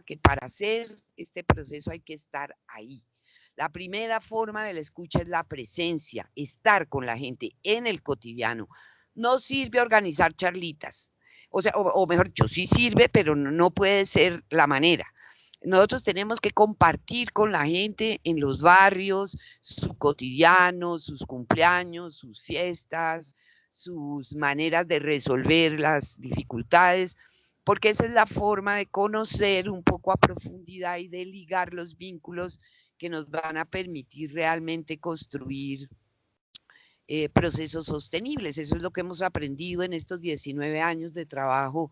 que para hacer este proceso hay que estar ahí. La primera forma de la escucha es la presencia, estar con la gente en el cotidiano. No sirve organizar charlitas, o sea, o mejor dicho, sí sirve, pero no puede ser la manera. Nosotros tenemos que compartir con la gente en los barrios su cotidiano, sus cumpleaños, sus fiestas, sus maneras de resolver las dificultades, porque esa es la forma de conocer un poco a profundidad y de ligar los vínculos que nos van a permitir realmente construir procesos sostenibles. Eso es lo que hemos aprendido en estos 19 años de trabajo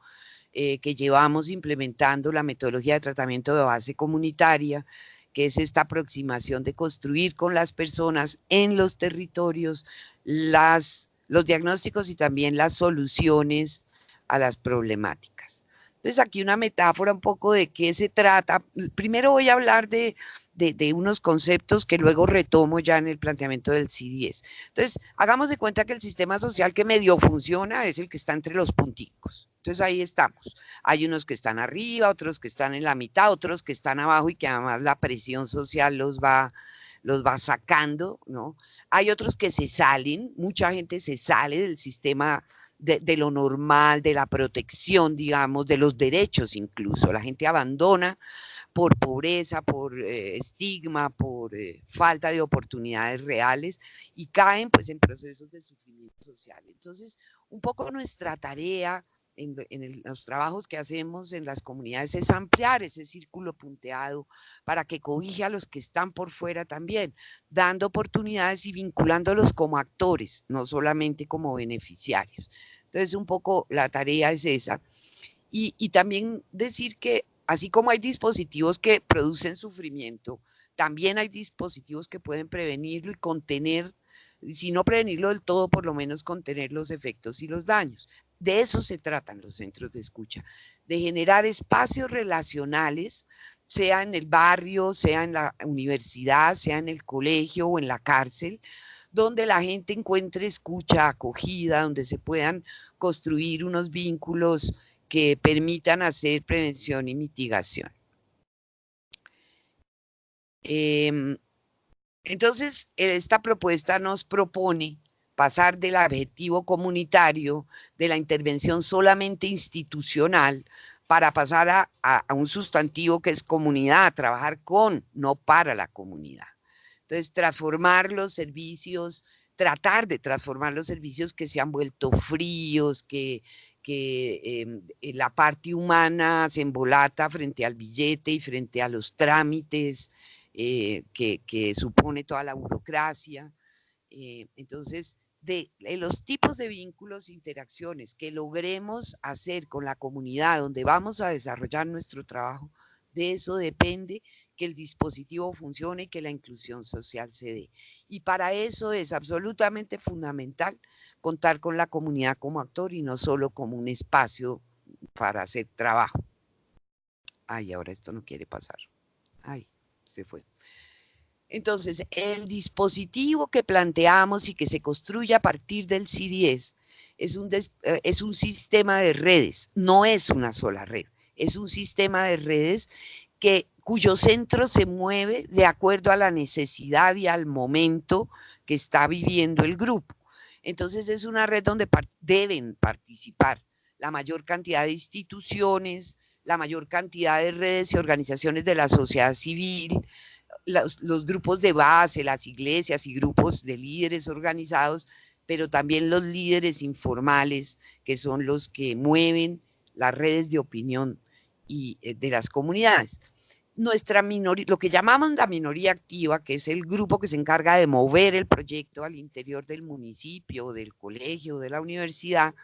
que llevamos implementando la metodología de tratamiento de base comunitaria, que es esta aproximación de construir con las personas en los territorios los diagnósticos y también las soluciones a las problemáticas. Entonces aquí una metáfora un poco de qué se trata. Primero voy a hablar de unos conceptos que luego retomo ya en el planteamiento del C10. Entonces, hagamos de cuenta que el sistema social que medio funciona es el que está entre los punticos. Entonces ahí estamos. Hay unos que están arriba, otros que están en la mitad, otros que están abajo y que además la presión social los va sacando, ¿no? Hay otros que se salen, mucha gente se sale del sistema de lo normal, de la protección, digamos, de los derechos incluso. La gente abandona por pobreza, por estigma, por falta de oportunidades reales y caen pues en procesos de sufrimiento social. Entonces, un poco nuestra tarea los trabajos que hacemos en las comunidades es ampliar ese círculo punteado para que cobije a los que están por fuera también, dando oportunidades y vinculándolos como actores, no solamente como beneficiarios. Entonces, un poco la tarea es esa. Y también decir que así como hay dispositivos que producen sufrimiento, también hay dispositivos que pueden prevenirlo y contener, si no prevenirlo del todo, por lo menos contener los efectos y los daños. De eso se tratan los centros de escucha, de generar espacios relacionales, sea en el barrio, sea en la universidad, sea en el colegio o en la cárcel, donde la gente encuentre escucha, acogida, donde se puedan construir unos vínculos que permitan hacer prevención y mitigación. Entonces, esta propuesta nos propone pasar del objetivo comunitario, de la intervención solamente institucional, para pasar a un sustantivo que es comunidad, trabajar con, no para la comunidad. Entonces, transformar los servicios, tratar de transformar los servicios que se han vuelto fríos, que la parte humana se embolata frente al billete y frente a los trámites que supone toda la burocracia. Entonces, de los tipos de vínculos e interacciones que logremos hacer con la comunidad donde vamos a desarrollar nuestro trabajo, de eso depende que el dispositivo funcione y que la inclusión social se dé. Y para eso es absolutamente fundamental contar con la comunidad como actor y no solo como un espacio para hacer trabajo. Ay, ahora esto no quiere pasar. Ay, se fue. Entonces, el dispositivo que planteamos y que se construye a partir del C10 es un sistema de redes, no es una sola red, es un sistema de redes cuyo centro se mueve de acuerdo a la necesidad y al momento que está viviendo el grupo. Entonces, es una red donde deben participar la mayor cantidad de instituciones, la mayor cantidad de redes y organizaciones de la sociedad civil, los grupos de base, las iglesias y grupos de líderes organizados, pero también los líderes informales, que son los que mueven las redes de opinión y de las comunidades. Nuestra minoría, lo que llamamos la minoría activa, que es el grupo que se encarga de mover el proyecto al interior del municipio, del colegio, de la universidad,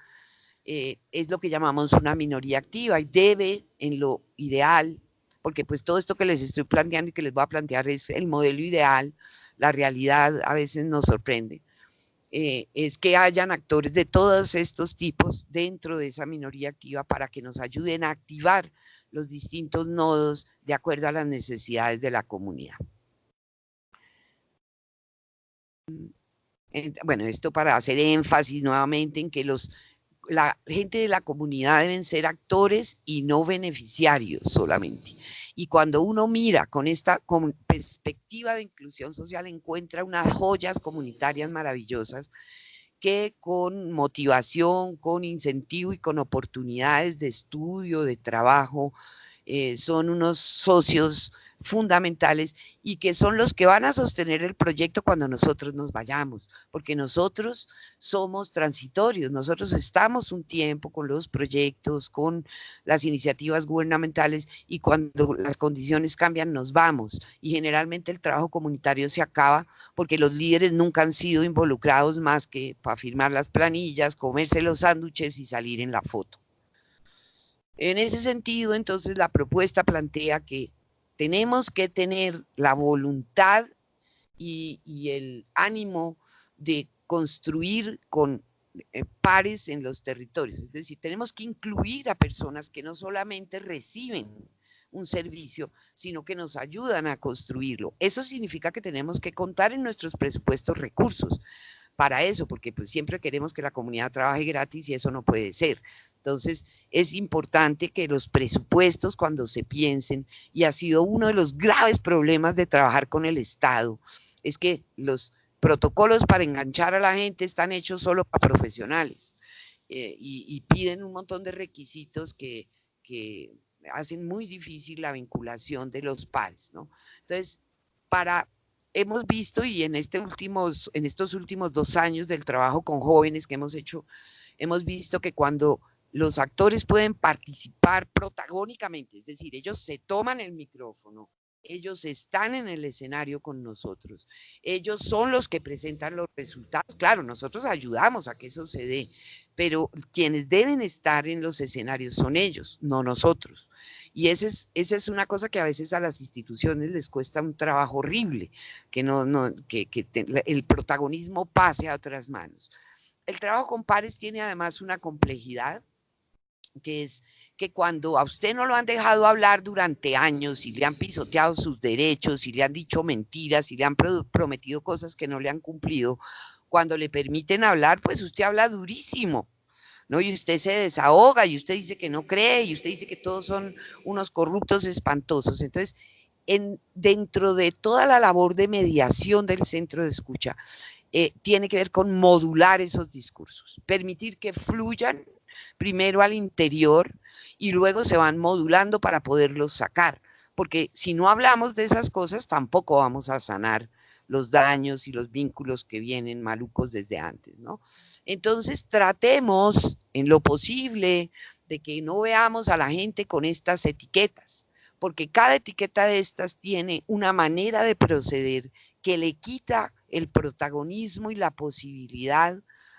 es lo que llamamos una minoría activa y debe, en lo ideal, porque pues todo esto que les estoy planteando y que les voy a plantear es el modelo ideal, la realidad a veces nos sorprende, es que hayan actores de todos estos tipos dentro de esa minoría activa para que nos ayuden a activar los distintos nodos de acuerdo a las necesidades de la comunidad. Bueno, esto para hacer énfasis nuevamente en que la gente de la comunidad deben ser actores y no beneficiarios solamente. Y cuando uno mira con esta perspectiva de inclusión social, encuentra unas joyas comunitarias maravillosas que con motivación, con incentivo y con oportunidades de estudio, de trabajo, son unos socios fundamentales y que son los que van a sostener el proyecto cuando nosotros nos vayamos, porque nosotros somos transitorios, nosotros estamos un tiempo con los proyectos, con las iniciativas gubernamentales y cuando las condiciones cambian nos vamos y generalmente el trabajo comunitario se acaba porque los líderes nunca han sido involucrados más que para firmar las planillas, comerse los sándwiches y salir en la foto. En ese sentido, entonces, la propuesta plantea que tenemos que tener la voluntad y el ánimo de construir con pares en los territorios. Es decir, tenemos que incluir a personas que no solamente reciben un servicio, sino que nos ayudan a construirlo. Eso significa que tenemos que contar en nuestros presupuestos recursos para eso, porque pues siempre queremos que la comunidad trabaje gratis y eso no puede ser. Entonces, es importante que los presupuestos cuando se piensen, y ha sido uno de los graves problemas de trabajar con el Estado, es que los protocolos para enganchar a la gente están hechos solo para profesionales y piden un montón de requisitos que hacen muy difícil la vinculación de los pares, ¿no? Entonces, hemos visto y en estos últimos 2 años del trabajo con jóvenes que hemos hecho, hemos visto que cuando los actores pueden participar protagónicamente, es decir, ellos se toman el micrófono, ellos están en el escenario con nosotros, ellos son los que presentan los resultados. Claro, nosotros ayudamos a que eso se dé, pero quienes deben estar en los escenarios son ellos, no nosotros. Y esa es una cosa que a veces a las instituciones les cuesta un trabajo horrible, que el protagonismo pase a otras manos. El trabajo con pares tiene además una complejidad, que es que cuando a usted no lo han dejado hablar durante años y le han pisoteado sus derechos y le han dicho mentiras y le han prometido cosas que no le han cumplido, cuando le permiten hablar, pues usted habla durísimo, ¿no? Y usted se desahoga y usted dice que no cree y usted dice que todos son unos corruptos espantosos. Entonces, dentro de toda la labor de mediación del centro de escucha, tiene que ver con modular esos discursos, permitir que fluyan primero al interior y luego se van modulando para poderlos sacar, porque si no hablamos de esas cosas tampoco vamos a sanar los daños y los vínculos que vienen malucos desde antes, ¿no? Entonces tratemos en lo posible de que no veamos a la gente con estas etiquetas, porque cada etiqueta de estas tiene una manera de proceder que le quita el protagonismo y la posibilidad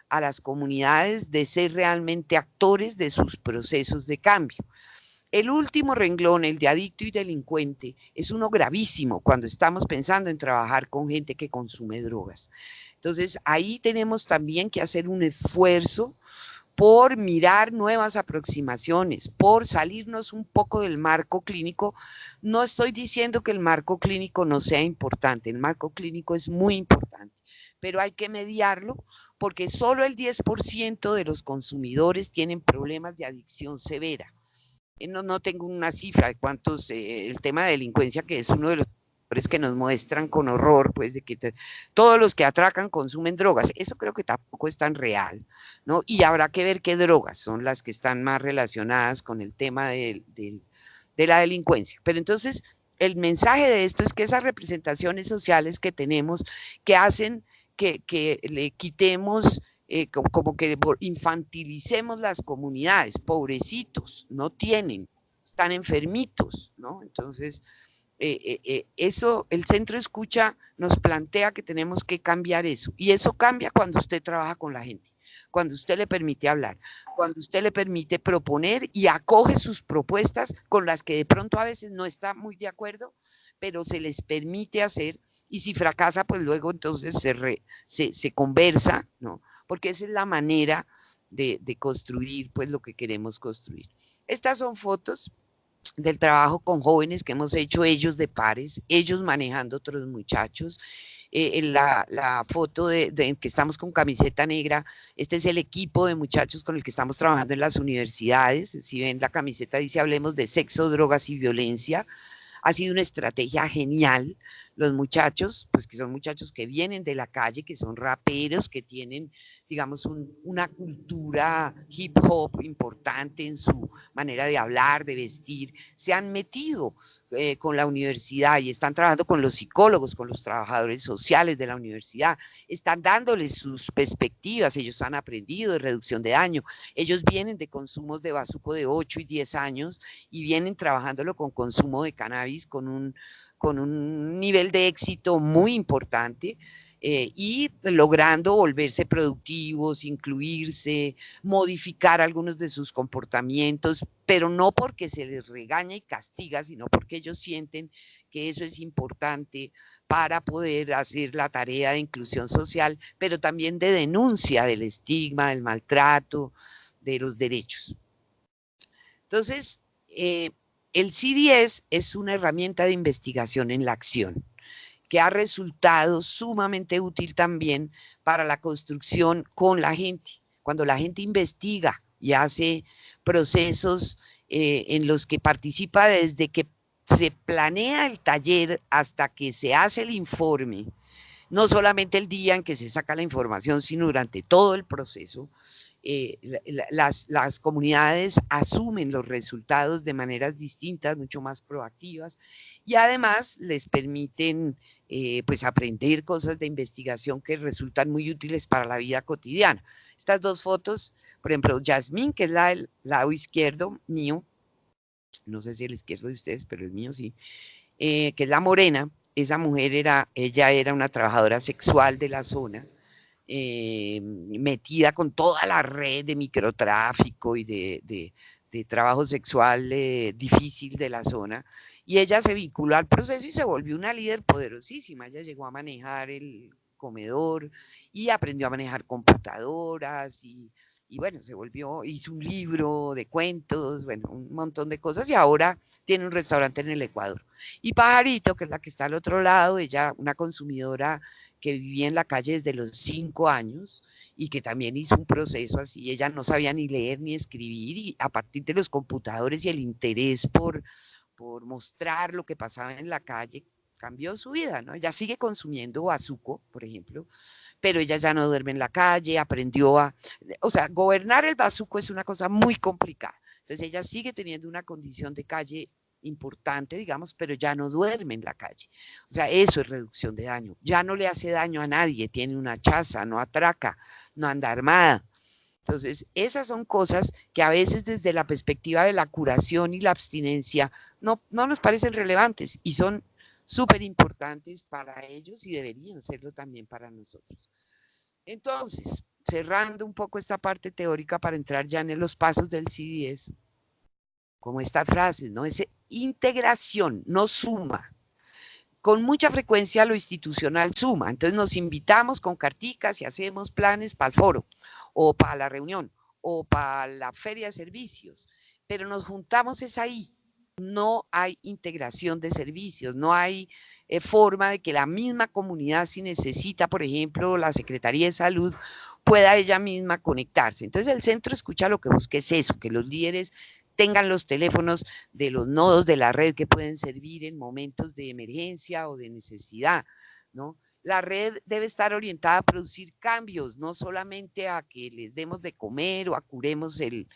a las comunidades de ser realmente actores de sus procesos de cambio. El último renglón, el de adicto y delincuente, es uno gravísimo cuando estamos pensando en trabajar con gente que consume drogas. Entonces, ahí tenemos también que hacer un esfuerzo por mirar nuevas aproximaciones, por salirnos un poco del marco clínico. No estoy diciendo que el marco clínico no sea importante, el marco clínico es muy importante, pero hay que mediarlo porque solo el 10% de los consumidores tienen problemas de adicción severa. No tengo una cifra de cuántos, el tema de delincuencia, que es uno de los que nos muestran con horror, pues de que todos los que atracan consumen drogas. Eso creo que tampoco es tan real, ¿no? Y habrá que ver qué drogas son las que están más relacionadas con el tema de la delincuencia. Pero entonces, el mensaje de esto es que esas representaciones sociales que tenemos, que hacen que le quitemos como que infantilicemos las comunidades, pobrecitos, no tienen, están enfermitos, ¿no? Entonces, eso, el centro de escucha nos plantea que tenemos que cambiar eso, y eso cambia cuando usted trabaja con la gente, cuando usted le permite hablar, cuando usted le permite proponer y acoge sus propuestas con las que de pronto a veces no está muy de acuerdo, pero se les permite hacer, y si fracasa, pues luego entonces se conversa, ¿no? Porque esa es la manera de construir pues lo que queremos construir. Estas son fotos del trabajo con jóvenes que hemos hecho ellos de pares, ellos manejando otros muchachos. la foto de que estamos con camiseta negra, este es el equipo de muchachos con el que estamos trabajando en las universidades. Si ven la camiseta dice hablemos de sexo, drogas y violencia. Ha sido una estrategia genial. Los muchachos, pues que son muchachos que vienen de la calle, que son raperos, que tienen, digamos, una cultura hip hop importante en su manera de hablar, de vestir, se han metido con la universidad y están trabajando con los psicólogos, con los trabajadores sociales de la universidad, están dándoles sus perspectivas, ellos han aprendido de reducción de daño, ellos vienen de consumos de bazuco de 8 y 10 años y vienen trabajándolo con consumo de cannabis con un nivel de éxito muy importante. Y logrando volverse productivos, incluirse, modificar algunos de sus comportamientos, pero no porque se les regaña y castiga, sino porque ellos sienten que eso es importante para poder hacer la tarea de inclusión social, pero también de denuncia del estigma, del maltrato, de los derechos. Entonces, el CDS es una herramienta de investigación en la acción que ha resultado sumamente útil también para la construcción con la gente. Cuando la gente investiga y hace procesos en los que participa desde que se planea el taller hasta que se hace el informe, no solamente el día en que se saca la información, sino durante todo el proceso, las comunidades asumen los resultados de maneras distintas, mucho más proactivas, y además les permiten pues aprender cosas de investigación que resultan muy útiles para la vida cotidiana. Estas dos fotos, por ejemplo, Yasmín, que es la del lado izquierdo mío, no sé si el izquierdo de ustedes, pero el mío sí, que es la morena. Esa mujer ella era una trabajadora sexual de la zona, metida con toda la red de microtráfico y de trabajo sexual difícil de la zona, y ella se vinculó al proceso y se volvió una líder poderosísima. Ella llegó a manejar el comedor y aprendió a manejar computadoras y bueno, hizo un libro de cuentos, bueno, un montón de cosas, y ahora tiene un restaurante en el Ecuador. Y Pajarito, que es la que está al otro lado, ella, una consumidora que vivía en la calle desde los 5 años y que también hizo un proceso así. Ella no sabía ni leer ni escribir y a partir de los computadores y el interés por mostrar lo que pasaba en la calle, cambió su vida, ¿no? Ella sigue consumiendo bazuco, por ejemplo, pero ella ya no duerme en la calle, aprendió o sea, gobernar el bazuco es una cosa muy complicada. Entonces ella sigue teniendo una condición de calle importante, digamos, pero ya no duerme en la calle. O sea, eso es reducción de daño. Ya no le hace daño a nadie, tiene una chaza, no atraca, no anda armada. Entonces, esas son cosas que a veces desde la perspectiva de la curación y la abstinencia no nos parecen relevantes y son súper importantes para ellos y deberían serlo también para nosotros. Entonces, cerrando un poco esta parte teórica para entrar ya en los pasos del CDS, como estas frases, ¿no? Es integración, no suma. Con mucha frecuencia lo institucional suma, entonces nos invitamos con carticas y hacemos planes para el foro, o para la reunión, o para la feria de servicios, pero nos juntamos es ahí. No hay integración de servicios, no hay forma de que la misma comunidad, si necesita, por ejemplo, la Secretaría de Salud, pueda ella misma conectarse. Entonces el centro escucha lo que busca es eso, que los líderes tengan los teléfonos de los nodos de la red que pueden servir en momentos de emergencia o de necesidad, ¿no? La red debe estar orientada a producir cambios, no solamente a que les demos de comer o a curemos el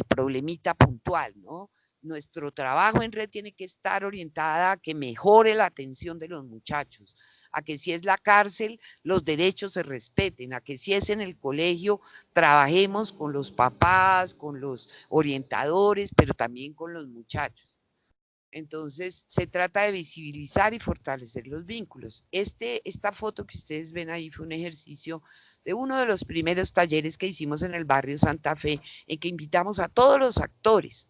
problemita puntual, ¿no? Nuestro trabajo en red tiene que estar orientada a que mejore la atención de los muchachos, a que si es la cárcel, los derechos se respeten, a que si es en el colegio, trabajemos con los papás, con los orientadores, pero también con los muchachos. Entonces, se trata de visibilizar y fortalecer los vínculos. Esta foto que ustedes ven ahí fue un ejercicio de uno de los primeros talleres que hicimos en el barrio Santa Fe, en que invitamos a todos los actores.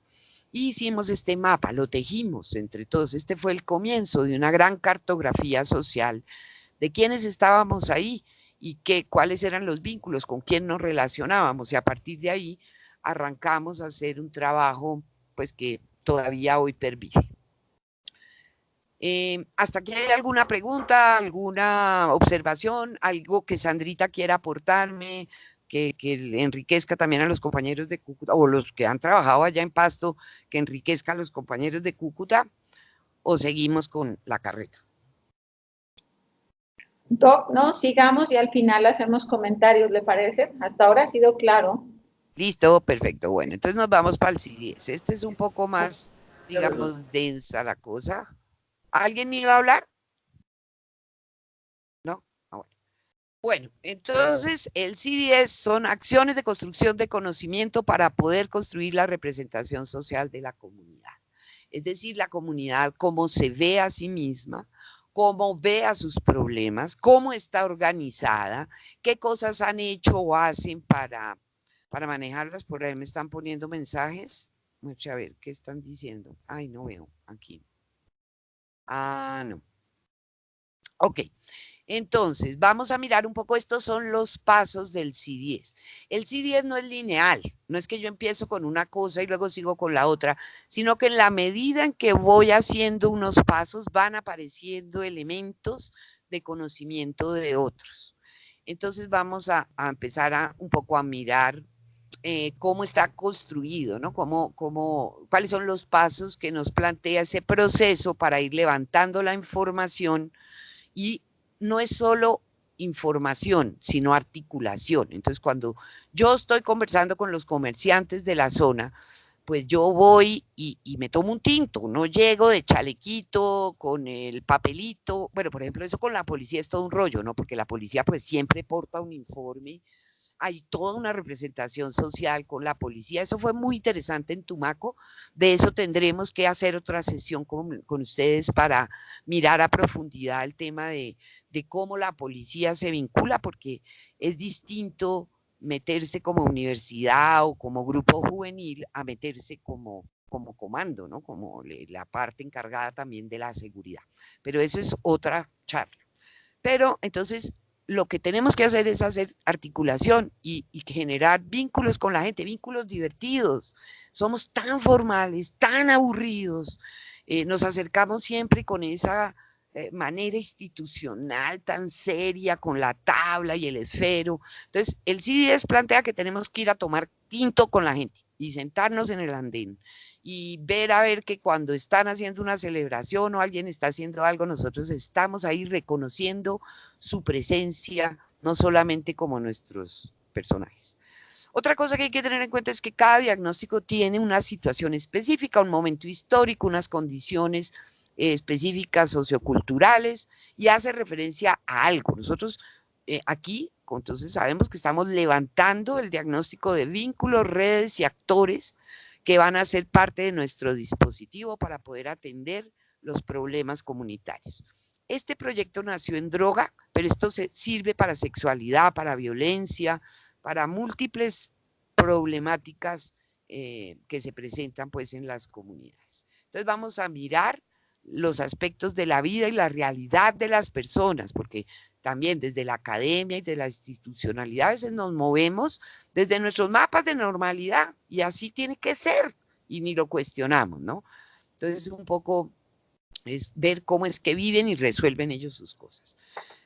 Y hicimos este mapa, lo tejimos entre todos. Este fue el comienzo de una gran cartografía social de quiénes estábamos ahí y cuáles eran los vínculos, con quién nos relacionábamos. Y a partir de ahí arrancamos a hacer un trabajo pues que todavía hoy pervive. ¿Hasta aquí hay alguna pregunta, alguna observación, algo que Sandrita quiera aportarme, que le enriquezca también a los compañeros de Cúcuta, o los que han trabajado allá en Pasto, que enriquezca a los compañeros de Cúcuta, o seguimos con la carreta? Doc, no, sigamos y al final hacemos comentarios, ¿le parece? Hasta ahora ha sido claro. Listo, perfecto. Bueno, entonces nos vamos para el C10. Este es un poco más, digamos, densa la cosa. ¿Alguien iba a hablar? ¿No? Ah, bueno. Bueno, entonces el C10 son acciones de construcción de conocimiento para poder construir la representación social de la comunidad. Es decir, la comunidad cómo se ve a sí misma, cómo ve a sus problemas, cómo está organizada, qué cosas han hecho o hacen para manejarlas. Por ahí me están poniendo mensajes. Vamos a ver qué están diciendo. Ay, no veo aquí. Ah, no. Ok. Entonces, vamos a mirar un poco, estos son los pasos del C10. El C10 no es lineal, no es que yo empiezo con una cosa y luego sigo con la otra, sino que en la medida en que voy haciendo unos pasos van apareciendo elementos de conocimiento de otros. Entonces vamos a empezar un poco a mirar cómo está construido, ¿no? Cuáles son los pasos que nos plantea ese proceso para ir levantando la información. Y no es solo información, sino articulación. Entonces, cuando yo estoy conversando con los comerciantes de la zona, pues yo voy y me tomo un tinto, no llego de chalequito, con el papelito. Bueno, por ejemplo, eso con la policía es todo un rollo, ¿no? Porque la policía pues siempre porta un informe, hay toda una representación social con la policía. Eso fue muy interesante en Tumaco. De eso tendremos que hacer otra sesión con ustedes para mirar a profundidad el tema de cómo la policía se vincula, porque es distinto meterse como universidad o como grupo juvenil a meterse como comando, ¿no? Como la parte encargada también de la seguridad. Pero eso es otra charla. Pero entonces lo que tenemos que hacer es hacer articulación y generar vínculos con la gente, vínculos divertidos. Somos tan formales, tan aburridos, nos acercamos siempre con esa manera institucional tan seria, con la tabla y el esfero. Entonces, el CIDES plantea que tenemos que ir a tomar tinto con la gente y sentarnos en el andén y ver a ver que cuando están haciendo una celebración o alguien está haciendo algo, nosotros estamos ahí reconociendo su presencia, no solamente como nuestros personajes. Otra cosa que hay que tener en cuenta es que cada diagnóstico tiene una situación específica, un momento histórico, unas condiciones específicas socioculturales y hace referencia a algo. Nosotros aquí, entonces sabemos que estamos levantando el diagnóstico de vínculos, redes y actores que van a ser parte de nuestro dispositivo para poder atender los problemas comunitarios. Este proyecto nació en droga, pero esto sirve para sexualidad, para violencia, para múltiples problemáticas que se presentan pues en las comunidades. Entonces vamos a mirar los aspectos de la vida y la realidad de las personas, porque también desde la academia y de la institucionalidad a veces nos movemos desde nuestros mapas de normalidad y así tiene que ser y ni lo cuestionamos, ¿no? Entonces un poco es ver cómo es que viven y resuelven ellos sus cosas.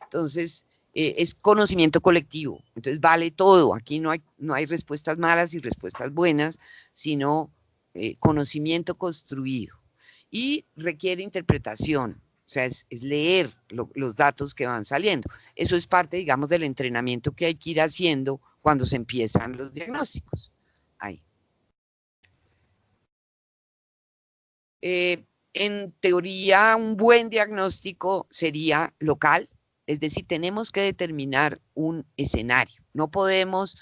Entonces, es conocimiento colectivo, entonces vale todo, aquí no hay respuestas malas y respuestas buenas, sino conocimiento construido y requiere interpretación, o sea, es leer los datos que van saliendo. Eso es parte, digamos, del entrenamiento que hay que ir haciendo cuando se empiezan los diagnósticos. Ahí. En teoría, un buen diagnóstico sería local, es decir, tenemos que determinar un escenario. No podemos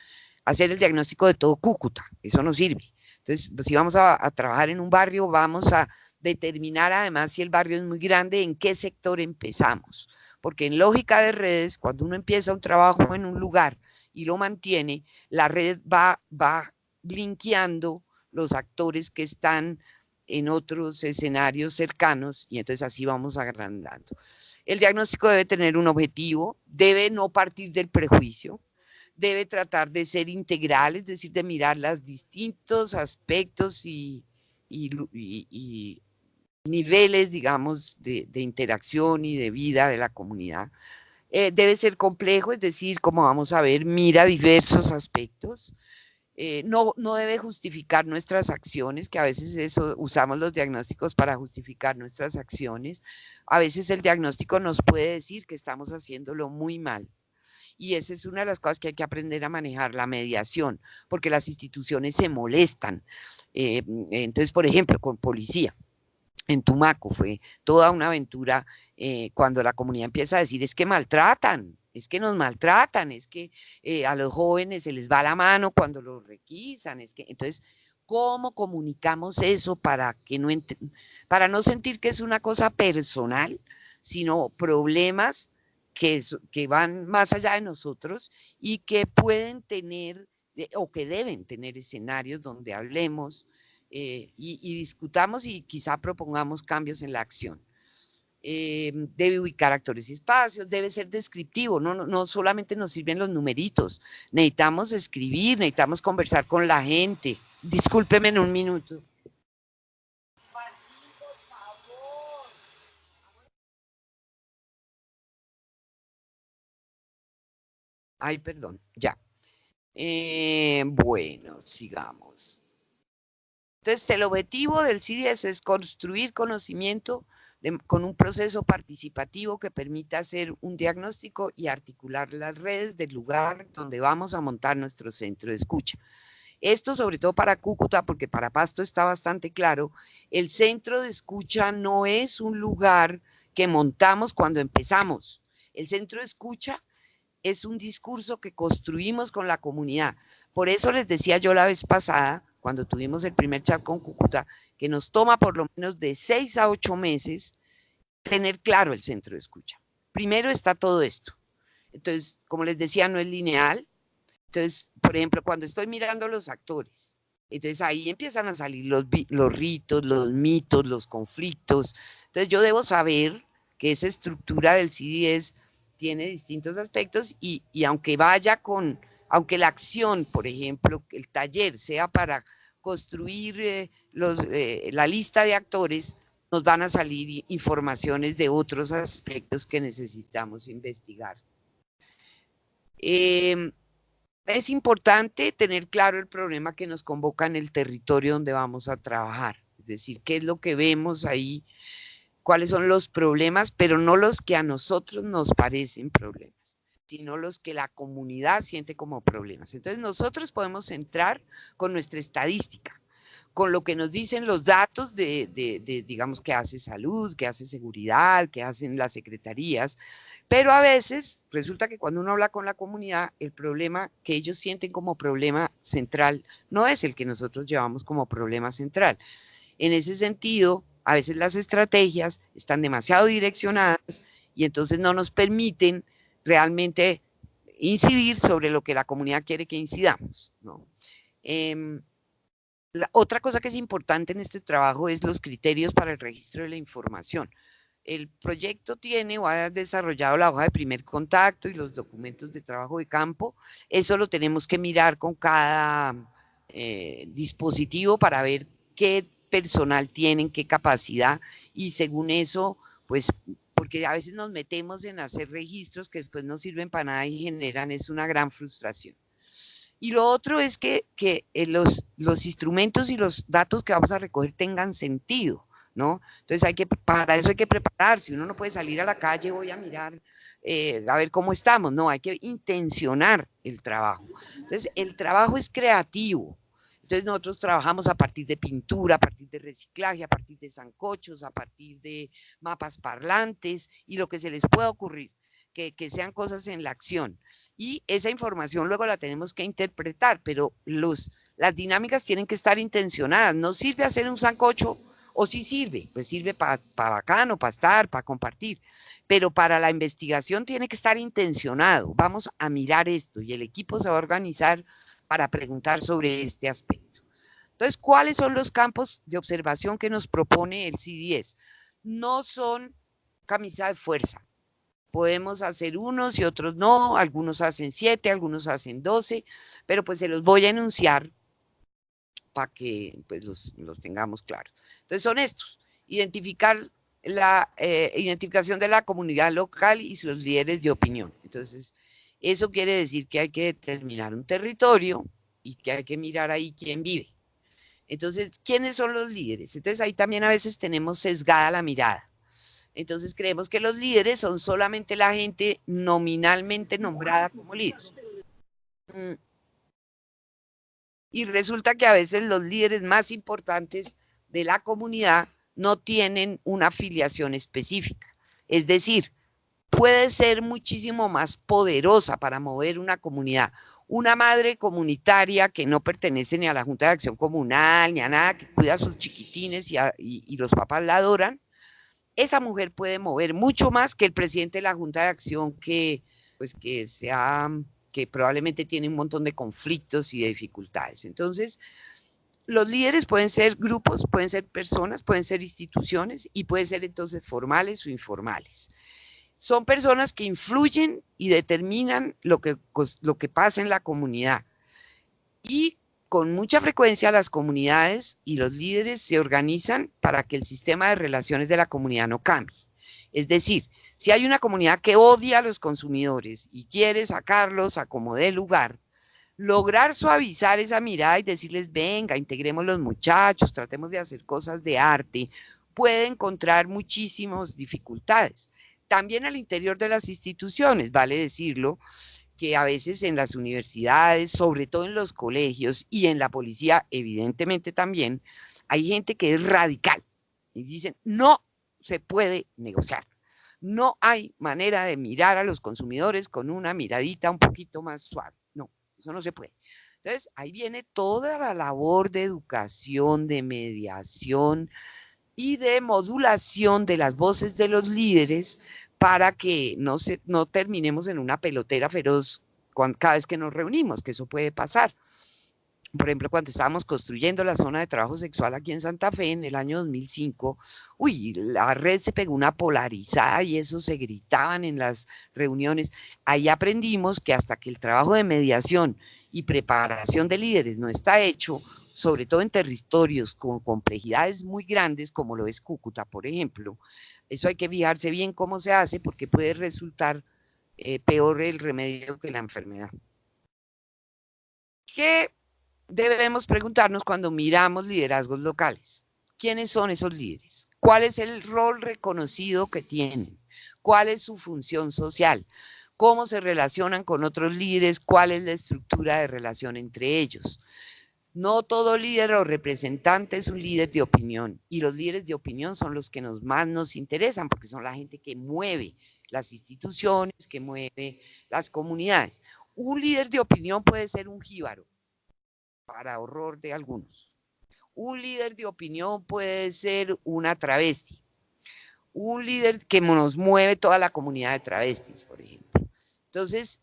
hacer el diagnóstico de todo Cúcuta, eso no sirve. Entonces, pues, si vamos a trabajar en un barrio, vamos a determinar además si el barrio es muy grande, en qué sector empezamos. Porque en lógica de redes, cuando uno empieza un trabajo en un lugar y lo mantiene, la red va linkeando los actores que están en otros escenarios cercanos y entonces así vamos agrandando. El diagnóstico debe tener un objetivo, debe no partir del prejuicio, debe tratar de ser integral, es decir, de mirar los distintos aspectos y niveles, digamos, de interacción y de vida de la comunidad. Debe ser complejo, es decir, como vamos a ver, mira diversos aspectos. No debe justificar nuestras acciones, que a veces eso usamos los diagnósticos para justificar nuestras acciones. A veces el diagnóstico nos puede decir que estamos haciéndolo muy mal. Y esa es una de las cosas que hay que aprender a manejar, la mediación, porque las instituciones se molestan. Entonces, por ejemplo, con policía. En Tumaco fue toda una aventura cuando la comunidad empieza a decir es que maltratan, es que nos maltratan, es que a los jóvenes se les va la mano cuando los requisan, es que entonces ¿cómo comunicamos eso para que para no sentir que es una cosa personal, sino problemas que van más allá de nosotros y que pueden tener o que deben tener escenarios donde hablemos y discutamos y quizá propongamos cambios en la acción. Debe ubicar actores y espacios, debe ser descriptivo, no solamente nos sirven los numeritos, necesitamos escribir, necesitamos conversar con la gente. Discúlpeme en un minuto. Ay, perdón, ya. Bueno, sigamos. Entonces, el objetivo del CIDES es construir conocimiento con un proceso participativo que permita hacer un diagnóstico y articular las redes del lugar donde vamos a montar nuestro centro de escucha. Esto sobre todo para Cúcuta, porque para Pasto está bastante claro, el centro de escucha no es un lugar que montamos cuando empezamos. El centro de escucha es un discurso que construimos con la comunidad. Por eso les decía yo la vez pasada, cuando tuvimos el primer chat con Cúcuta, que nos toma por lo menos de 6 a 8 meses tener claro el centro de escucha. Primero está todo esto. Entonces, como les decía, no es lineal. Entonces, por ejemplo, cuando estoy mirando los actores, entonces ahí empiezan a salir los ritos, los mitos, los conflictos. Entonces yo debo saber que esa estructura del CIDES tiene distintos aspectos y aunque aunque la acción, por ejemplo, el taller sea para construir la lista de actores, nos van a salir informaciones de otros aspectos que necesitamos investigar. Es importante tener claro el problema que nos convoca en el territorio donde vamos a trabajar, es decir, qué es lo que vemos ahí, cuáles son los problemas, pero no los que a nosotros nos parecen problemas, sino los que la comunidad siente como problemas. Entonces nosotros podemos entrar con nuestra estadística, con lo que nos dicen los datos digamos, que hace salud, que hace seguridad, que hacen las secretarías, pero a veces resulta que cuando uno habla con la comunidad, el problema que ellos sienten como problema central no es el que nosotros llevamos como problema central. En ese sentido, a veces las estrategias están demasiado direccionadas y entonces no nos permiten realmente incidir sobre lo que la comunidad quiere que incidamos, ¿no? Otra cosa que es importante en este trabajo es los criterios para el registro de la información. El proyecto tiene o ha desarrollado la hoja de primer contacto y los documentos de trabajo de campo. Eso lo tenemos que mirar con cada dispositivo para ver qué personal tienen, qué capacidad y según eso, pues, porque a veces nos metemos en hacer registros que después no sirven para nada y generan es una gran frustración. Y lo otro es que los instrumentos y los datos que vamos a recoger tengan sentido, ¿no? Entonces para eso hay que prepararse, uno no puede salir a la calle, voy a mirar, a ver cómo estamos, no, hay que intencionar el trabajo. Entonces el trabajo es creativo, entonces nosotros trabajamos a partir de pintura, a partir de reciclaje, a partir de sancochos, a partir de mapas parlantes y lo que se les pueda ocurrir. Que sean cosas en la acción. Y esa información luego la tenemos que interpretar, pero las dinámicas tienen que estar intencionadas. No sirve hacer un sancocho, o sí sirve, pues sirve para bacano, para estar, para compartir. Pero para la investigación tiene que estar intencionado. Vamos a mirar esto y el equipo se va a organizar para preguntar sobre este aspecto. Entonces, ¿cuáles son los campos de observación que nos propone el CIDES? No son camisa de fuerza. Podemos hacer unos y otros no, algunos hacen 7, algunos hacen 12, pero pues se los voy a enunciar para que pues los tengamos claros. Entonces son estos. Identificar la identificación de la comunidad local y sus líderes de opinión. Entonces, eso quiere decir que hay que determinar un territorio y que hay que mirar ahí quién vive. Entonces, ¿quiénes son los líderes? Entonces, ahí también a veces tenemos sesgada la mirada. Entonces, creemos que los líderes son solamente la gente nominalmente nombrada como líder. Y resulta que a veces los líderes más importantes de la comunidad no tienen una afiliación específica. Es decir, puede ser muchísimo más poderosa para mover una comunidad. Una madre comunitaria que no pertenece ni a la Junta de Acción Comunal, ni a nada, que cuida a sus chiquitines y los papás la adoran, esa mujer puede mover mucho más que el presidente de la Junta de Acción que probablemente tiene un montón de conflictos y de dificultades. Entonces, los líderes pueden ser grupos, pueden ser personas, pueden ser instituciones y pueden ser entonces formales o informales. Son personas que influyen y determinan lo que pasa en la comunidad. Y con mucha frecuencia las comunidades y los líderes se organizan para que el sistema de relaciones de la comunidad no cambie. Es decir, si hay una comunidad que odia a los consumidores y quiere sacarlos a como dé lugar, lograr suavizar esa mirada y decirles, venga, integremos los muchachos, tratemos de hacer cosas de arte, puede encontrar muchísimas dificultades. También al interior de las instituciones, vale decirlo, que a veces en las universidades, sobre todo en los colegios y en la policía, evidentemente también, hay gente que es radical y dicen, no se puede negociar. No hay manera de mirar a los consumidores con una miradita un poquito más suave. No, eso no se puede. Entonces, ahí viene toda la labor de educación, de mediación y de modulación de las voces de los líderes para que no terminemos en una pelotera feroz cada vez que nos reunimos, que eso puede pasar. Por ejemplo, cuando estábamos construyendo la zona de trabajo sexual aquí en Santa Fe en el año 2005, la red se pegó una polarizada y eso se gritaban en las reuniones. Ahí aprendimos que hasta que el trabajo de mediación y preparación de líderes no está hecho, sobre todo en territorios con complejidades muy grandes, como lo es Cúcuta, por ejemplo, eso hay que fijarse bien cómo se hace porque puede resultar peor el remedio que la enfermedad. ¿Qué debemos preguntarnos cuando miramos liderazgos locales? ¿Quiénes son esos líderes? ¿Cuál es el rol reconocido que tienen? ¿Cuál es su función social? ¿Cómo se relacionan con otros líderes? ¿Cuál es la estructura de relación entre ellos? No todo líder o representante es un líder de opinión, y los líderes de opinión son los que más nos interesan, porque son la gente que mueve las instituciones, que mueve las comunidades. Un líder de opinión puede ser un jíbaro, para horror de algunos. Un líder de opinión puede ser una travesti. Un líder que nos mueve toda la comunidad de travestis, por ejemplo. Entonces,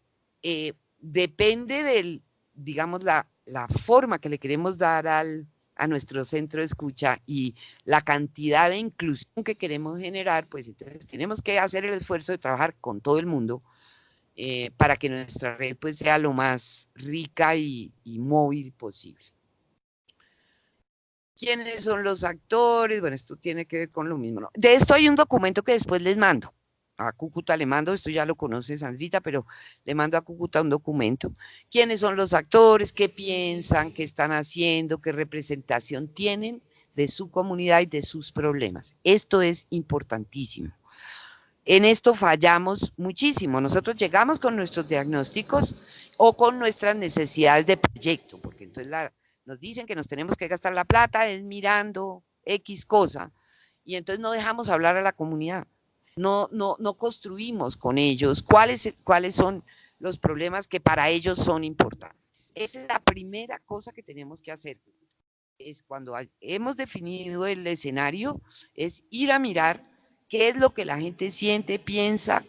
depende del, digamos, la forma que le queremos dar a nuestro centro de escucha y la cantidad de inclusión que queremos generar, pues entonces tenemos que hacer el esfuerzo de trabajar con todo el mundo para que nuestra red pues sea lo más rica y móvil posible. ¿Quiénes son los actores? Bueno, esto tiene que ver con lo mismo, ¿no? De esto hay un documento que después les mando. A Cúcuta le mando, esto ya lo conoce Sandrita, pero le mando a Cúcuta un documento. ¿Quiénes son los actores? ¿Qué piensan? ¿Qué están haciendo? ¿Qué representación tienen de su comunidad y de sus problemas? Esto es importantísimo. En esto fallamos muchísimo. Nosotros llegamos con nuestros diagnósticos o con nuestras necesidades de proyecto, porque entonces nos dicen que nos tenemos que gastar la plata es mirando X cosa, y entonces no dejamos hablar a la comunidad. No construimos con ellos cuáles son los problemas que para ellos son importantes. Esa es la primera cosa que tenemos que hacer. Es cuando hemos definido el escenario, es ir a mirar qué es lo que la gente siente, piensa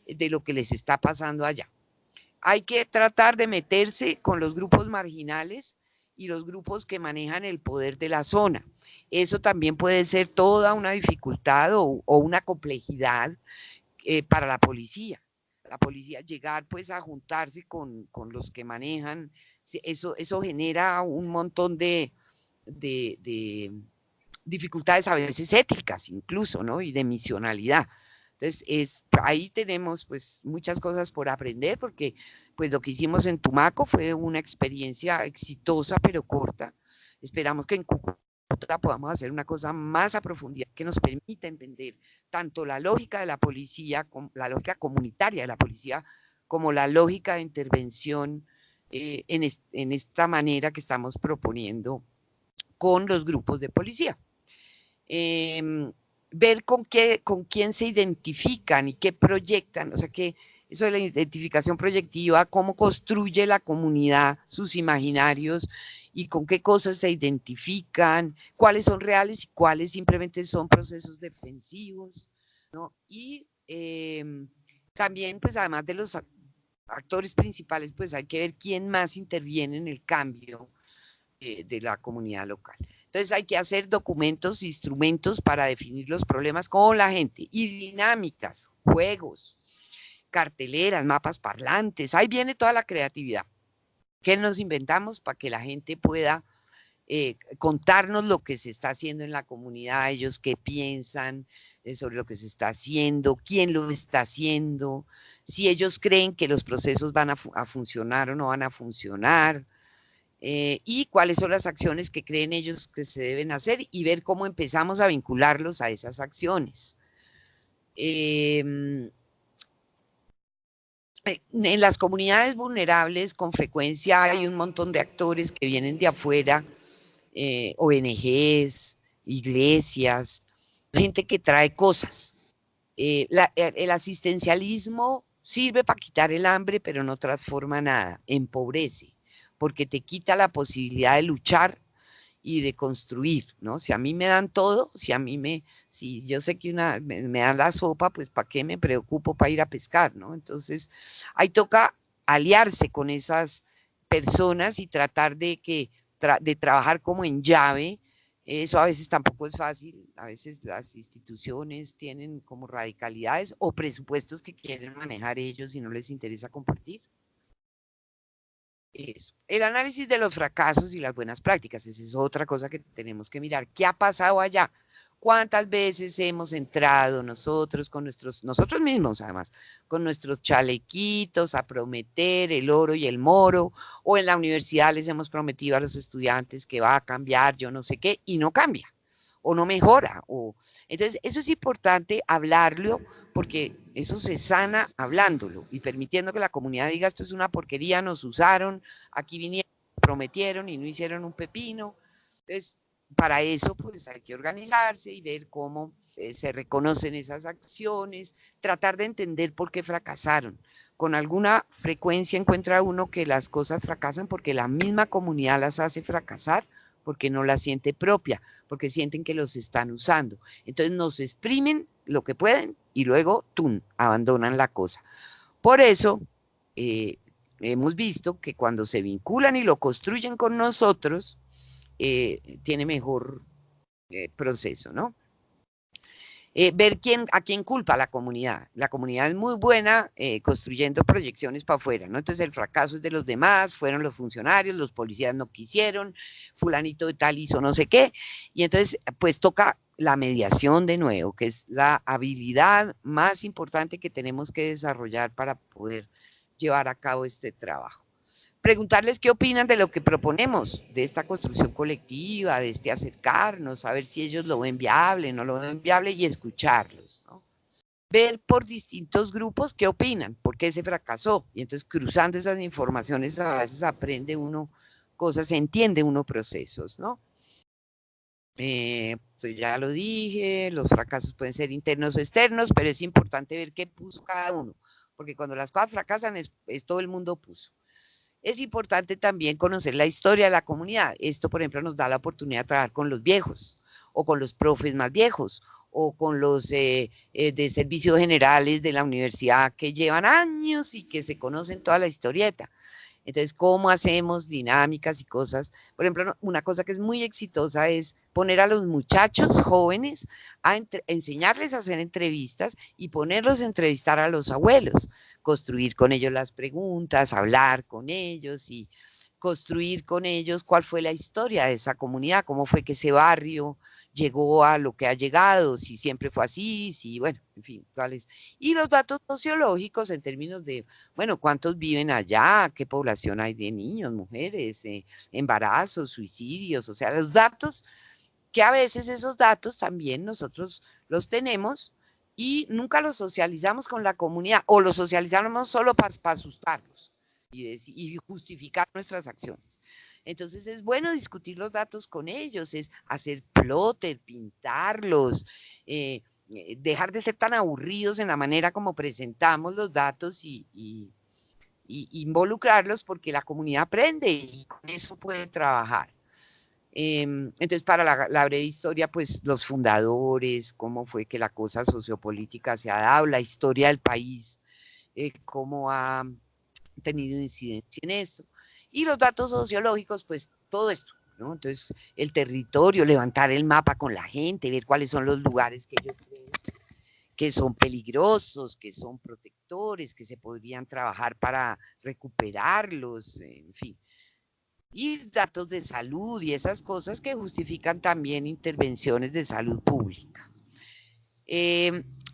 de lo que les está pasando allá. Hay que tratar de meterse con los grupos marginales y los grupos que manejan el poder de la zona. Eso también puede ser toda una dificultad o una complejidad para la policía. La policía llegar pues a juntarse con los que manejan, eso genera un montón de dificultades a veces éticas incluso, ¿no? Y de misionalidad. Entonces, ahí tenemos pues muchas cosas por aprender, porque pues lo que hicimos en Tumaco fue una experiencia exitosa pero corta. Esperamos que en Cúcuta podamos hacer una cosa más a profundidad que nos permita entender tanto la lógica de la policía, la lógica comunitaria de la policía, como la lógica de intervención en esta manera que estamos proponiendo con los grupos de policía. Ver con quién se identifican y qué proyectan, o sea, que eso de la identificación proyectiva, cómo construye la comunidad sus imaginarios y con qué cosas se identifican, cuáles son reales y cuáles simplemente son procesos defensivos, ¿no? Y también, pues además de los actores principales, pues hay que ver quién más interviene en el cambio de la comunidad local. Entonces hay que hacer documentos, instrumentos para definir los problemas con la gente y dinámicas, juegos, carteleras, mapas parlantes. Ahí viene toda la creatividad que nos inventamos para que la gente pueda contarnos lo que se está haciendo en la comunidad, ellos qué piensan sobre lo que se está haciendo, quién lo está haciendo, si ellos creen que los procesos van a funcionar o no van a funcionar. Y cuáles son las acciones que creen ellos que se deben hacer y ver cómo empezamos a vincularlos a esas acciones. En las comunidades vulnerables con frecuencia hay un montón de actores que vienen de afuera, ONGs, iglesias, gente que trae cosas. El asistencialismo sirve para quitar el hambre, pero no transforma nada, empobrece, porque te quita la posibilidad de luchar y de construir, ¿no? Si a mí me dan todo, si yo sé que me dan la sopa, pues ¿para qué me preocupo para ir a pescar, ¿no? Entonces, ahí toca aliarse con esas personas y tratar de trabajar como en llave. Eso a veces tampoco es fácil, a veces las instituciones tienen como radicalidades o presupuestos que quieren manejar ellos y no les interesa compartir. Eso. El análisis de los fracasos y las buenas prácticas, esa es otra cosa que tenemos que mirar. ¿Qué ha pasado allá? ¿Cuántas veces hemos entrado nosotros mismos además, con nuestros chalequitos a prometer el oro y el moro? O en la universidad les hemos prometido a los estudiantes que va a cambiar yo no sé qué y no cambia o no mejora. Entonces, eso es importante hablarlo porque eso se sana hablándolo y permitiendo que la comunidad diga esto es una porquería, nos usaron, aquí vinieron, prometieron y no hicieron un pepino. Entonces, para eso pues hay que organizarse y ver cómo se reconocen esas acciones, tratar de entender por qué fracasaron. Con alguna frecuencia encuentra uno que las cosas fracasan porque la misma comunidad las hace fracasar, porque no la siente propia, porque sienten que los están usando. Entonces nos exprimen lo que pueden y luego, ¡tum!, abandonan la cosa. Por eso, hemos visto que cuando se vinculan y lo construyen con nosotros, tiene mejor proceso, ¿no? Ver a quién culpa la comunidad. La comunidad es muy buena construyendo proyecciones para afuera, ¿no? Entonces el fracaso es de los demás, fueron los funcionarios, los policías no quisieron, fulanito de tal hizo no sé qué, y entonces pues toca la mediación de nuevo, que es la habilidad más importante que tenemos que desarrollar para poder llevar a cabo este trabajo. Preguntarles qué opinan de lo que proponemos, de esta construcción colectiva, de este acercarnos, a ver si ellos lo ven viable, no lo ven viable y escucharlos, ¿no? Ver por distintos grupos qué opinan, por qué se fracasó y entonces cruzando esas informaciones a veces aprende uno cosas, entiende uno procesos, ¿no? Ya lo dije, los fracasos pueden ser internos o externos, pero es importante ver qué puso cada uno, porque cuando las cosas fracasan es todo el mundo puso. Es importante también conocer la historia de la comunidad. Esto, por ejemplo, nos da la oportunidad de trabajar con los viejos, o con los profes más viejos, o con los de servicios generales de la universidad que llevan años y que se conocen toda la historieta. Entonces, ¿cómo hacemos dinámicas y cosas? Por ejemplo, una cosa que es muy exitosa es poner a los muchachos jóvenes a enseñarles a hacer entrevistas y ponerlos a entrevistar a los abuelos, construir con ellos las preguntas, hablar con ellos y construir con ellos cuál fue la historia de esa comunidad, cómo fue que ese barrio llegó a lo que ha llegado, si siempre fue así, si, bueno, en fin, cuáles. Y los datos sociológicos en términos de, bueno, cuántos viven allá, qué población hay de niños, mujeres, embarazos, suicidios, o sea, los datos, que a veces esos datos también nosotros los tenemos y nunca los socializamos con la comunidad, o los socializamos solo para asustarlos y justificar nuestras acciones. Entonces es bueno discutir los datos con ellos, es hacer plotter, pintarlos, dejar de ser tan aburridos en la manera como presentamos los datos y involucrarlos, porque la comunidad aprende y con eso puede trabajar. Entonces, para la breve historia, pues los fundadores, cómo fue que la cosa sociopolítica se ha dado, la historia del país, cómo ha tenido incidencia en eso. Y los datos sociológicos, pues todo esto, ¿no? Entonces, el territorio, levantar el mapa con la gente, ver cuáles son los lugares que ellos creen que son peligrosos, que son protectores, que se podrían trabajar para recuperarlos, en fin. Y datos de salud y esas cosas que justifican también intervenciones de salud pública.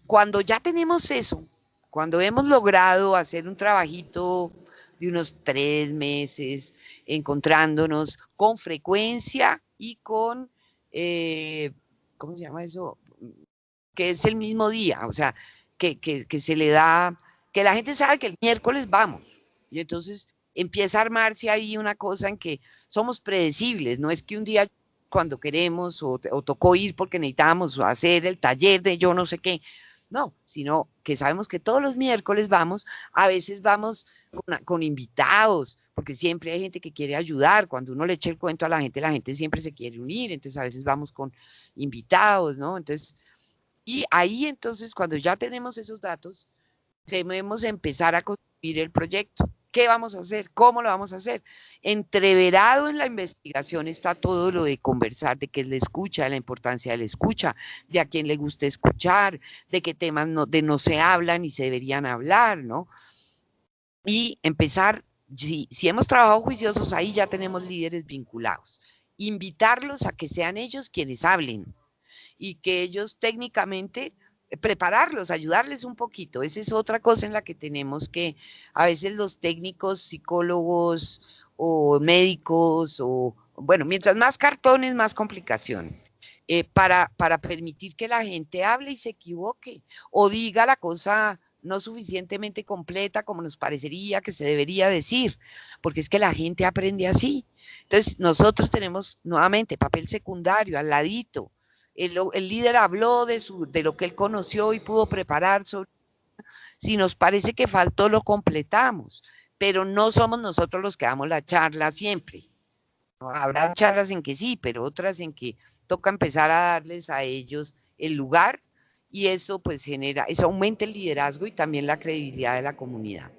Cuando ya tenemos eso, cuando hemos logrado hacer un trabajito de unos 3 meses, encontrándonos con frecuencia y con, ¿cómo se llama eso? Que es el mismo día, o sea, que se le da, que la gente sabe que el miércoles vamos, y entonces empieza a armarse ahí una cosa en que somos predecibles, no es que un día cuando queremos o tocó ir porque necesitamos hacer el taller de yo no sé qué, no, sino que sabemos que todos los miércoles vamos, a veces vamos con invitados, porque siempre hay gente que quiere ayudar, cuando uno le echa el cuento a la gente siempre se quiere unir, entonces a veces vamos con invitados, ¿no? Entonces, y ahí entonces cuando ya tenemos esos datos, debemos empezar a construir el proyecto. ¿Qué vamos a hacer? ¿Cómo lo vamos a hacer? Entreverado en la investigación está todo lo de conversar, de qué es la escucha, de la importancia de la escucha, de a quién le gusta escuchar, de qué temas no se hablan y se deberían hablar, ¿no? Y empezar, si hemos trabajado juiciosos, ahí ya tenemos líderes vinculados. Invitarlos a que sean ellos quienes hablen y que ellos técnicamente prepararlos, ayudarles un poquito. Esa es otra cosa en la que tenemos que, a veces los técnicos, psicólogos o médicos, o bueno, mientras más cartones, más complicación. Para permitir que la gente hable y se equivoque o diga la cosa no suficientemente completa como nos parecería que se debería decir, porque es que la gente aprende así. Entonces, nosotros tenemos nuevamente papel secundario al ladito. El líder habló de lo que él conoció y pudo preparar sobre. Si nos parece que faltó, lo completamos, pero no somos nosotros los que damos la charla siempre. Habrá charlas en que sí, pero otras en que toca empezar a darles a ellos el lugar, y eso pues eso aumenta el liderazgo y también la credibilidad de la comunidad.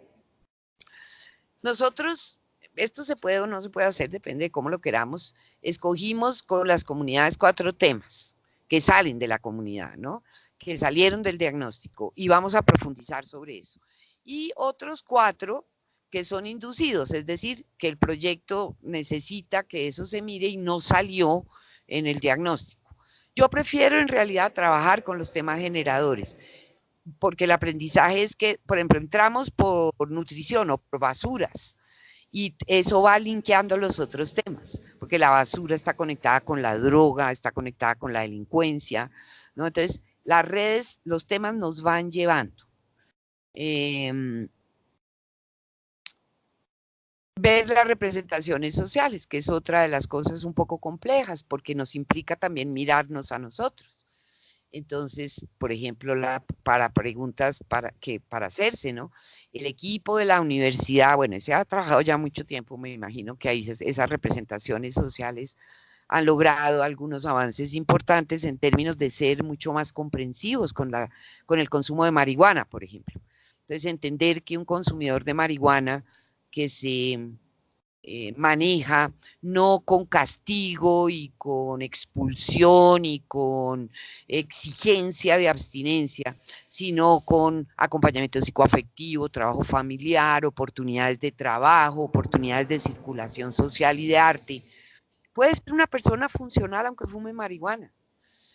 Nosotros, esto se puede o no se puede hacer, depende de cómo lo queramos. Escogimos con las comunidades 4 temas que salen de la comunidad, ¿no? Que salieron del diagnóstico, y vamos a profundizar sobre eso. Y otros 4 que son inducidos, es decir, que el proyecto necesita que eso se mire y no salió en el diagnóstico. Yo prefiero en realidad trabajar con los temas generadores, porque el aprendizaje es que, por ejemplo, entramos por nutrición o por basuras, y eso va linkeando los otros temas, porque la basura está conectada con la droga, está conectada con la delincuencia, ¿no? Entonces, las redes, los temas nos van llevando. Ver las representaciones sociales, que es otra de las cosas un poco complejas, porque nos implica también mirarnos a nosotros. Entonces, por ejemplo, para preguntas para hacerse, ¿no? El equipo de la universidad, bueno, ese ha trabajado ya mucho tiempo, me imagino que ahí esas representaciones sociales han logrado algunos avances importantes en términos de ser mucho más comprensivos con el consumo de marihuana, por ejemplo. Entonces, entender que un consumidor de marihuana que se maneja, no con castigo y con expulsión y con exigencia de abstinencia, sino con acompañamiento psicoafectivo, trabajo familiar, oportunidades de trabajo, oportunidades de circulación social y de arte. Puede ser una persona funcional aunque fume marihuana,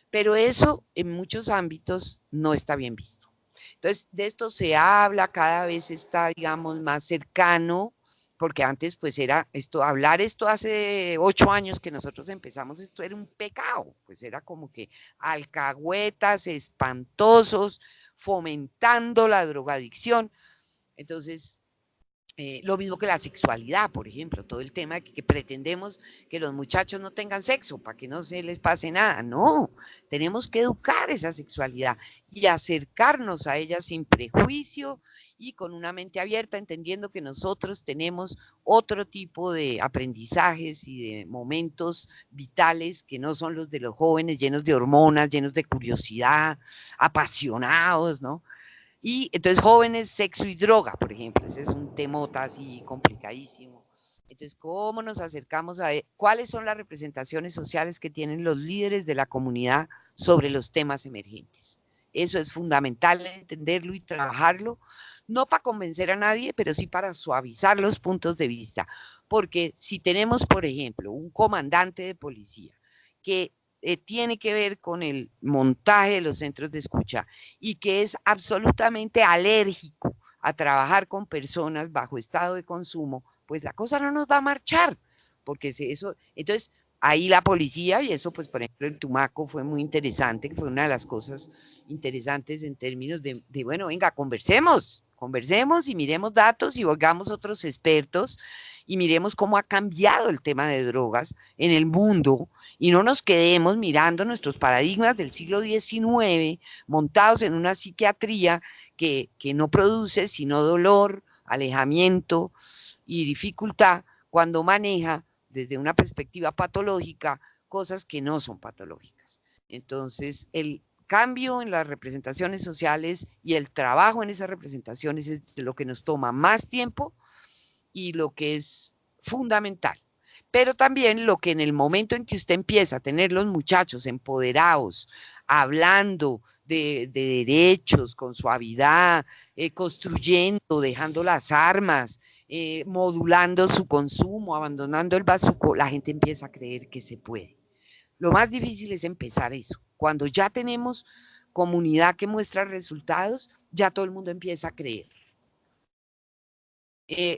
pero eso en muchos ámbitos no está bien visto. Entonces, de esto se habla, cada vez está, digamos, más cercano, porque antes pues era esto, hablar esto hace 8 años que nosotros empezamos, esto era un pecado, pues era como que alcahuetas, espantosos, fomentando la drogadicción. Entonces, lo mismo que la sexualidad, por ejemplo, todo el tema que pretendemos que los muchachos no tengan sexo para que no se les pase nada. No, tenemos que educar esa sexualidad y acercarnos a ella sin prejuicio y con una mente abierta, entendiendo que nosotros tenemos otro tipo de aprendizajes y de momentos vitales que no son los de los jóvenes, llenos de hormonas, llenos de curiosidad, apasionados, ¿no? Y entonces jóvenes, sexo y droga, por ejemplo, ese es un temota así complicadísimo. Entonces, ¿cómo nos acercamos a cuáles son las representaciones sociales que tienen los líderes de la comunidad sobre los temas emergentes? Eso es fundamental entenderlo y trabajarlo, no para convencer a nadie, pero sí para suavizar los puntos de vista. Porque si tenemos, por ejemplo, un comandante de policía que tiene que ver con el montaje de los centros de escucha y que es absolutamente alérgico a trabajar con personas bajo estado de consumo, pues la cosa no nos va a marchar, porque eso, entonces ahí la policía, y eso pues por ejemplo en Tumaco fue muy interesante, que fue una de las cosas interesantes en términos de bueno, venga, conversemos y miremos datos y oigamos otros expertos y miremos cómo ha cambiado el tema de drogas en el mundo y no nos quedemos mirando nuestros paradigmas del siglo XIX montados en una psiquiatría que no produce sino dolor, alejamiento y dificultad cuando maneja desde una perspectiva patológica cosas que no son patológicas. Entonces, el cambio en las representaciones sociales y el trabajo en esas representaciones es lo que nos toma más tiempo y lo que es fundamental. Pero también lo que en el momento en que usted empieza a tener los muchachos empoderados, hablando de derechos con suavidad, construyendo, dejando las armas, modulando su consumo, abandonando el bazuco, la gente empieza a creer que se puede. Lo más difícil es empezar eso. Cuando ya tenemos comunidad que muestra resultados, ya todo el mundo empieza a creer.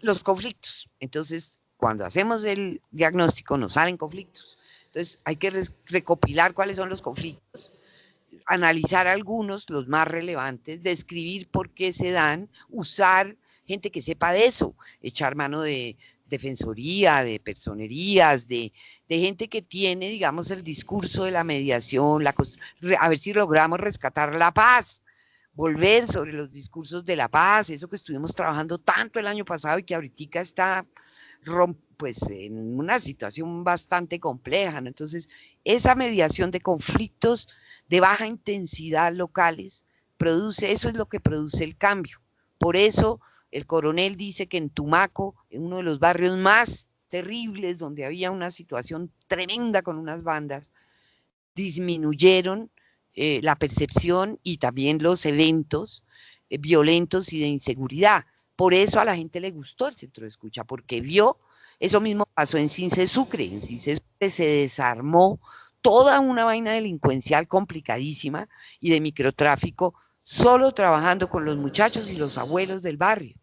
Los conflictos. Entonces, cuando hacemos el diagnóstico, nos salen conflictos. Entonces, hay que recopilar cuáles son los conflictos, analizar algunos, los más relevantes, describir por qué se dan, usar gente que sepa de eso, echar mano de defensoría, de personerías, de gente que tiene, digamos, el discurso de la mediación, a ver si logramos rescatar la paz, volver sobre los discursos de la paz, eso que estuvimos trabajando tanto el año pasado y que ahorita está pues en una situación bastante compleja, ¿no? Entonces, esa mediación de conflictos de baja intensidad locales produce, eso es lo que produce el cambio. Por eso el coronel dice que en Tumaco, en uno de los barrios más terribles, donde había una situación tremenda con unas bandas, disminuyeron la percepción y también los eventos violentos y de inseguridad. Por eso a la gente le gustó el centro de escucha, porque vio, eso mismo pasó en Cince Sucre. En Cince Sucre se desarmó toda una vaina delincuencial complicadísima y de microtráfico, solo trabajando con los muchachos y los abuelos del barrio,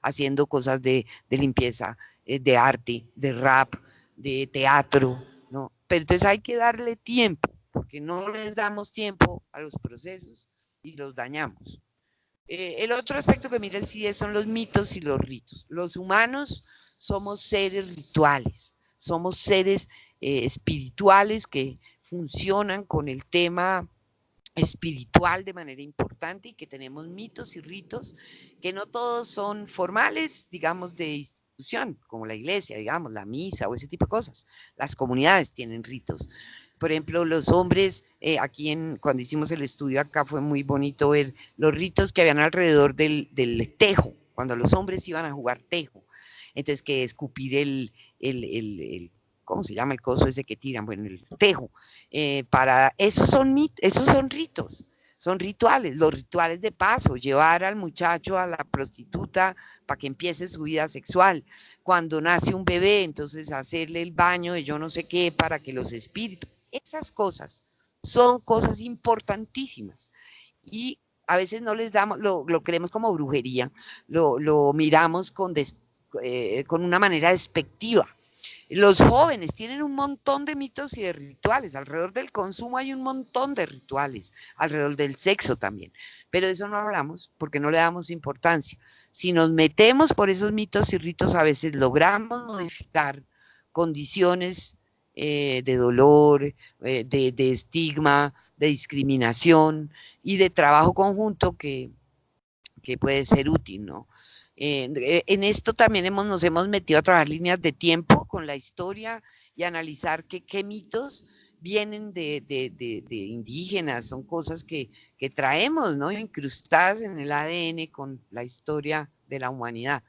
haciendo cosas de limpieza, de arte, de rap, de teatro, ¿no? Pero entonces hay que darle tiempo, porque no les damos tiempo a los procesos y los dañamos. El otro aspecto que mira el CIDE son los mitos y los ritos. Los humanos somos seres rituales, somos seres espirituales que funcionan con el tema espiritual de manera importante y que tenemos mitos y ritos que no todos son formales, digamos, de institución, como la iglesia, digamos, la misa o ese tipo de cosas. Las comunidades tienen ritos. Por ejemplo, los hombres, cuando hicimos el estudio acá fue muy bonito ver los ritos que habían alrededor del tejo, cuando los hombres iban a jugar tejo. entonces que escupir ¿cómo se llama el coso ese que tiran? Bueno, el tejo. Esos son ritos, son rituales, los rituales de paso, llevar al muchacho a la prostituta para que empiece su vida sexual. Cuando nace un bebé, entonces hacerle el baño de yo no sé qué para que los espíritus, esas cosas son cosas importantísimas. Y a veces no les damos, lo creemos como brujería, lo miramos con una manera despectiva. Los jóvenes tienen un montón de mitos y de rituales. Alrededor del consumo hay un montón de rituales, alrededor del sexo también. Pero de eso no hablamos porque no le damos importancia. Si nos metemos por esos mitos y ritos, a veces logramos modificar condiciones de dolor, de estigma, de discriminación y de trabajo conjunto que puede ser útil, ¿no? En esto también nos hemos metido a trabajar líneas de tiempo con la historia y analizar qué mitos vienen de indígenas, son cosas que traemos, ¿no? Incrustadas en el ADN con la historia de la humanidad.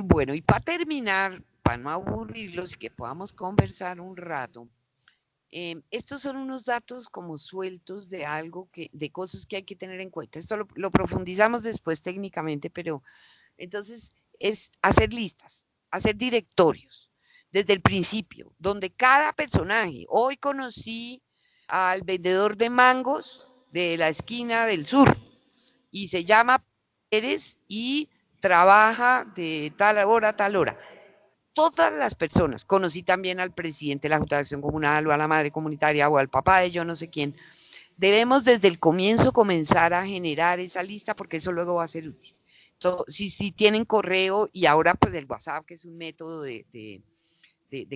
Bueno, y para terminar, para no aburrirlos y que podamos conversar un rato, estos son unos datos como sueltos de algo de cosas que hay que tener en cuenta. Esto lo profundizamos después técnicamente, pero entonces es hacer listas, hacer directorios desde el principio, donde cada personaje, hoy conocí al vendedor de mangos de la esquina del sur y se llama Pérez y trabaja de tal hora a tal hora. Todas las personas, conocí también al presidente de la Junta de Acción Comunal o a la madre comunitaria o al papá de yo no sé quién, debemos desde el comienzo comenzar a generar esa lista porque eso luego va a ser útil. Entonces, si tienen correo y ahora pues el WhatsApp, que es un método de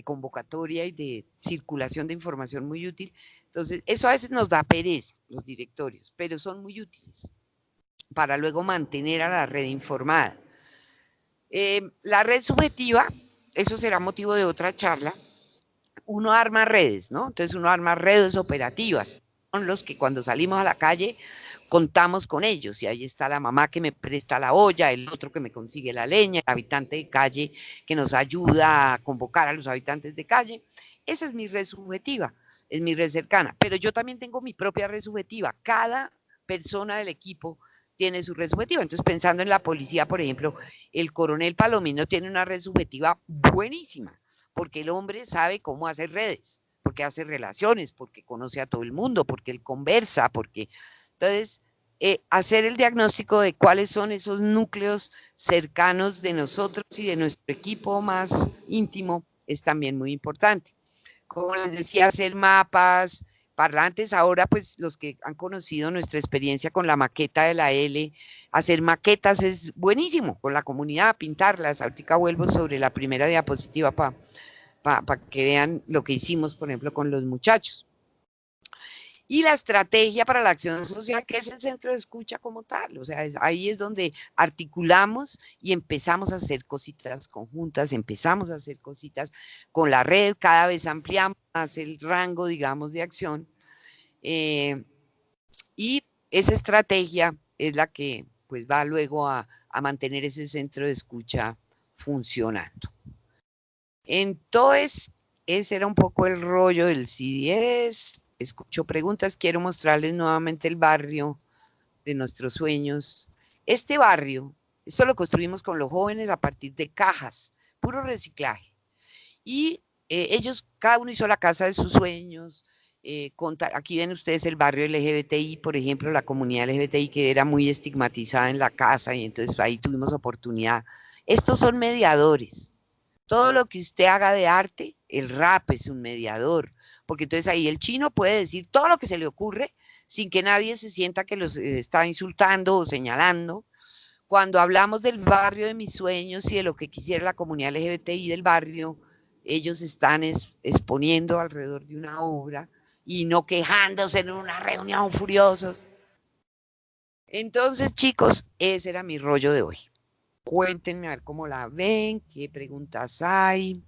convocatoria y de circulación de información muy útil, entonces eso a veces nos da pereza, los directorios, pero son muy útiles para luego mantener a la red informada. La red subjetiva, eso será motivo de otra charla, uno arma redes, ¿no? Entonces uno arma redes operativas, son los que cuando salimos a la calle contamos con ellos, y ahí está la mamá que me presta la olla, el otro que me consigue la leña, el habitante de calle que nos ayuda a convocar a los habitantes de calle. Esa es mi red subjetiva, es mi red cercana, pero yo también tengo mi propia red subjetiva. Cada persona del equipo tiene su red subjetiva. Entonces, pensando en la policía, por ejemplo, el coronel Palomino tiene una red subjetiva buenísima, porque el hombre sabe cómo hacer redes, porque hace relaciones, porque conoce a todo el mundo, porque él conversa, porque... Entonces, hacer el diagnóstico de cuáles son esos núcleos cercanos de nosotros y de nuestro equipo más íntimo es también muy importante. Como les decía, hacer mapas, parlantes. Ahora, pues los que han conocido nuestra experiencia con la maqueta de la L, hacer maquetas es buenísimo con la comunidad, pintarlas. Ahorita vuelvo sobre la primera diapositiva para que vean lo que hicimos, por ejemplo, con los muchachos. Y la estrategia para la acción social, que es el centro de escucha como tal. O sea, ahí es donde articulamos y empezamos a hacer cositas conjuntas, empezamos a hacer cositas con la red, cada vez ampliamos más el rango, digamos, de acción. Y esa estrategia es la que pues va luego a mantener ese centro de escucha funcionando. Entonces, ese era un poco el rollo del CDS. Escucho preguntas, quiero mostrarles nuevamente el barrio de nuestros sueños. Este barrio, esto lo construimos con los jóvenes a partir de cajas, puro reciclaje. Y ellos, cada uno hizo la casa de sus sueños. Aquí ven ustedes el barrio LGBTI, por ejemplo, la comunidad LGBTI que era muy estigmatizada en la casa y entonces ahí tuvimos oportunidad. Estos son mediadores. Todo lo que usted haga de arte, el rap es un mediador, porque entonces ahí el chino puede decir todo lo que se le ocurre sin que nadie se sienta que los está insultando o señalando. Cuando hablamos del barrio de mis sueños y de lo que quisiera la comunidad LGBTI del barrio, ellos están exponiendo alrededor de una obra y no quejándose en una reunión furiosos. Entonces, chicos, ese era mi rollo de hoy. Cuéntenme a ver cómo la ven, qué preguntas hay.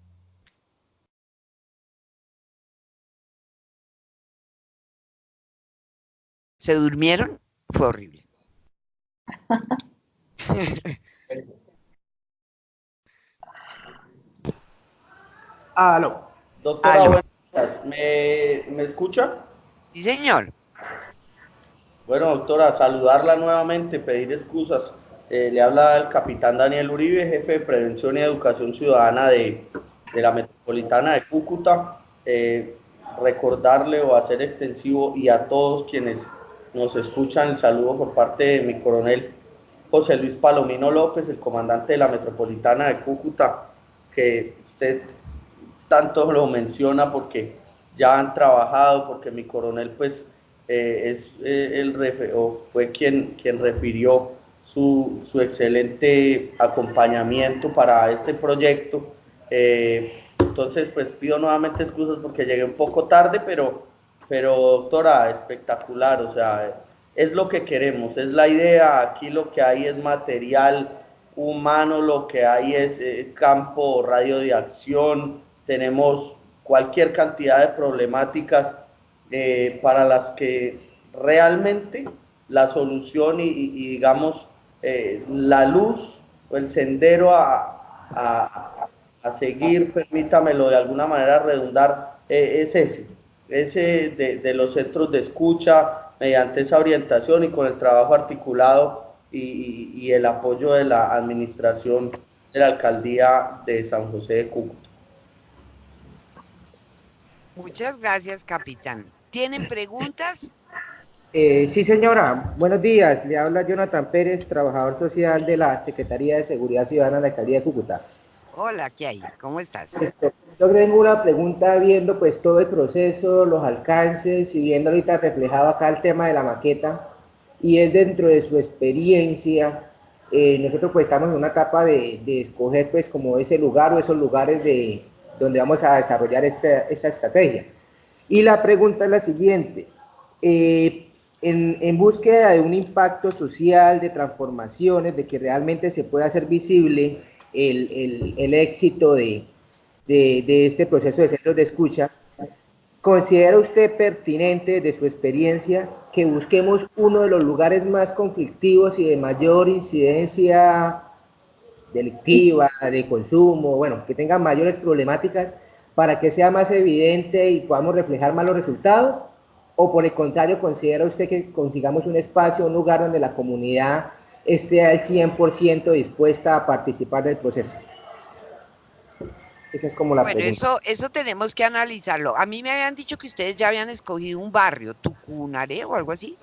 ¿Se durmieron? Fue horrible. Aló. Doctora, Aló. buenos días. ¿Me escucha? Sí, señor. Bueno, doctora, saludarla nuevamente, pedir excusas. Le habla el capitán Daniel Uribe, jefe de Prevención y Educación Ciudadana de la Metropolitana de Cúcuta. Recordarle o hacer extensivo y a todos quienes nos escuchan el saludo por parte de mi coronel José Luis Palomino López, el comandante de la Metropolitana de Cúcuta, que usted tanto lo menciona porque ya han trabajado, porque mi coronel pues fue quien refirió su excelente acompañamiento para este proyecto. Entonces pues pido nuevamente excusas porque llegué un poco tarde, pero doctora, espectacular, o sea, es lo que queremos, es la idea, aquí lo que hay es material humano, lo que hay es campo radio de acción, tenemos cualquier cantidad de problemáticas para las que realmente la solución digamos la luz o el sendero a seguir, permítamelo de alguna manera redundar, es ese de los centros de escucha, mediante esa orientación y con el trabajo articulado y el apoyo de la administración de la alcaldía de San José de Cúcuta. Muchas gracias, capitán. ¿Tienen preguntas? Sí, señora. Buenos días. Le habla Jonathan Pérez, trabajador social de la Secretaría de Seguridad Ciudadana de la Alcaldía de Cúcuta. Hola, ¿qué hay? ¿Cómo estás? Yo tengo una pregunta viendo pues todo el proceso, los alcances y viendo ahorita reflejado acá el tema de la maqueta y es dentro de su experiencia. Nosotros pues estamos en una etapa de escoger pues como ese lugar o esos lugares donde vamos a desarrollar esta estrategia. Y la pregunta es la siguiente. En búsqueda de un impacto social, de transformaciones, de que realmente se pueda hacer visible el éxito de este proceso de centros de escucha, ¿considera usted pertinente de su experiencia que busquemos uno de los lugares más conflictivos y de mayor incidencia delictiva, de consumo, bueno, que tengan mayores problemáticas para que sea más evidente y podamos reflejar más los resultados? ¿O por el contrario, considera usted que consigamos un espacio, un lugar donde la comunidad esté al 100% dispuesta a participar del proceso? Esa es como la pregunta. Bueno, eso tenemos que analizarlo. A mí me habían dicho que ustedes ya habían escogido un barrio, Tucunaré o algo así.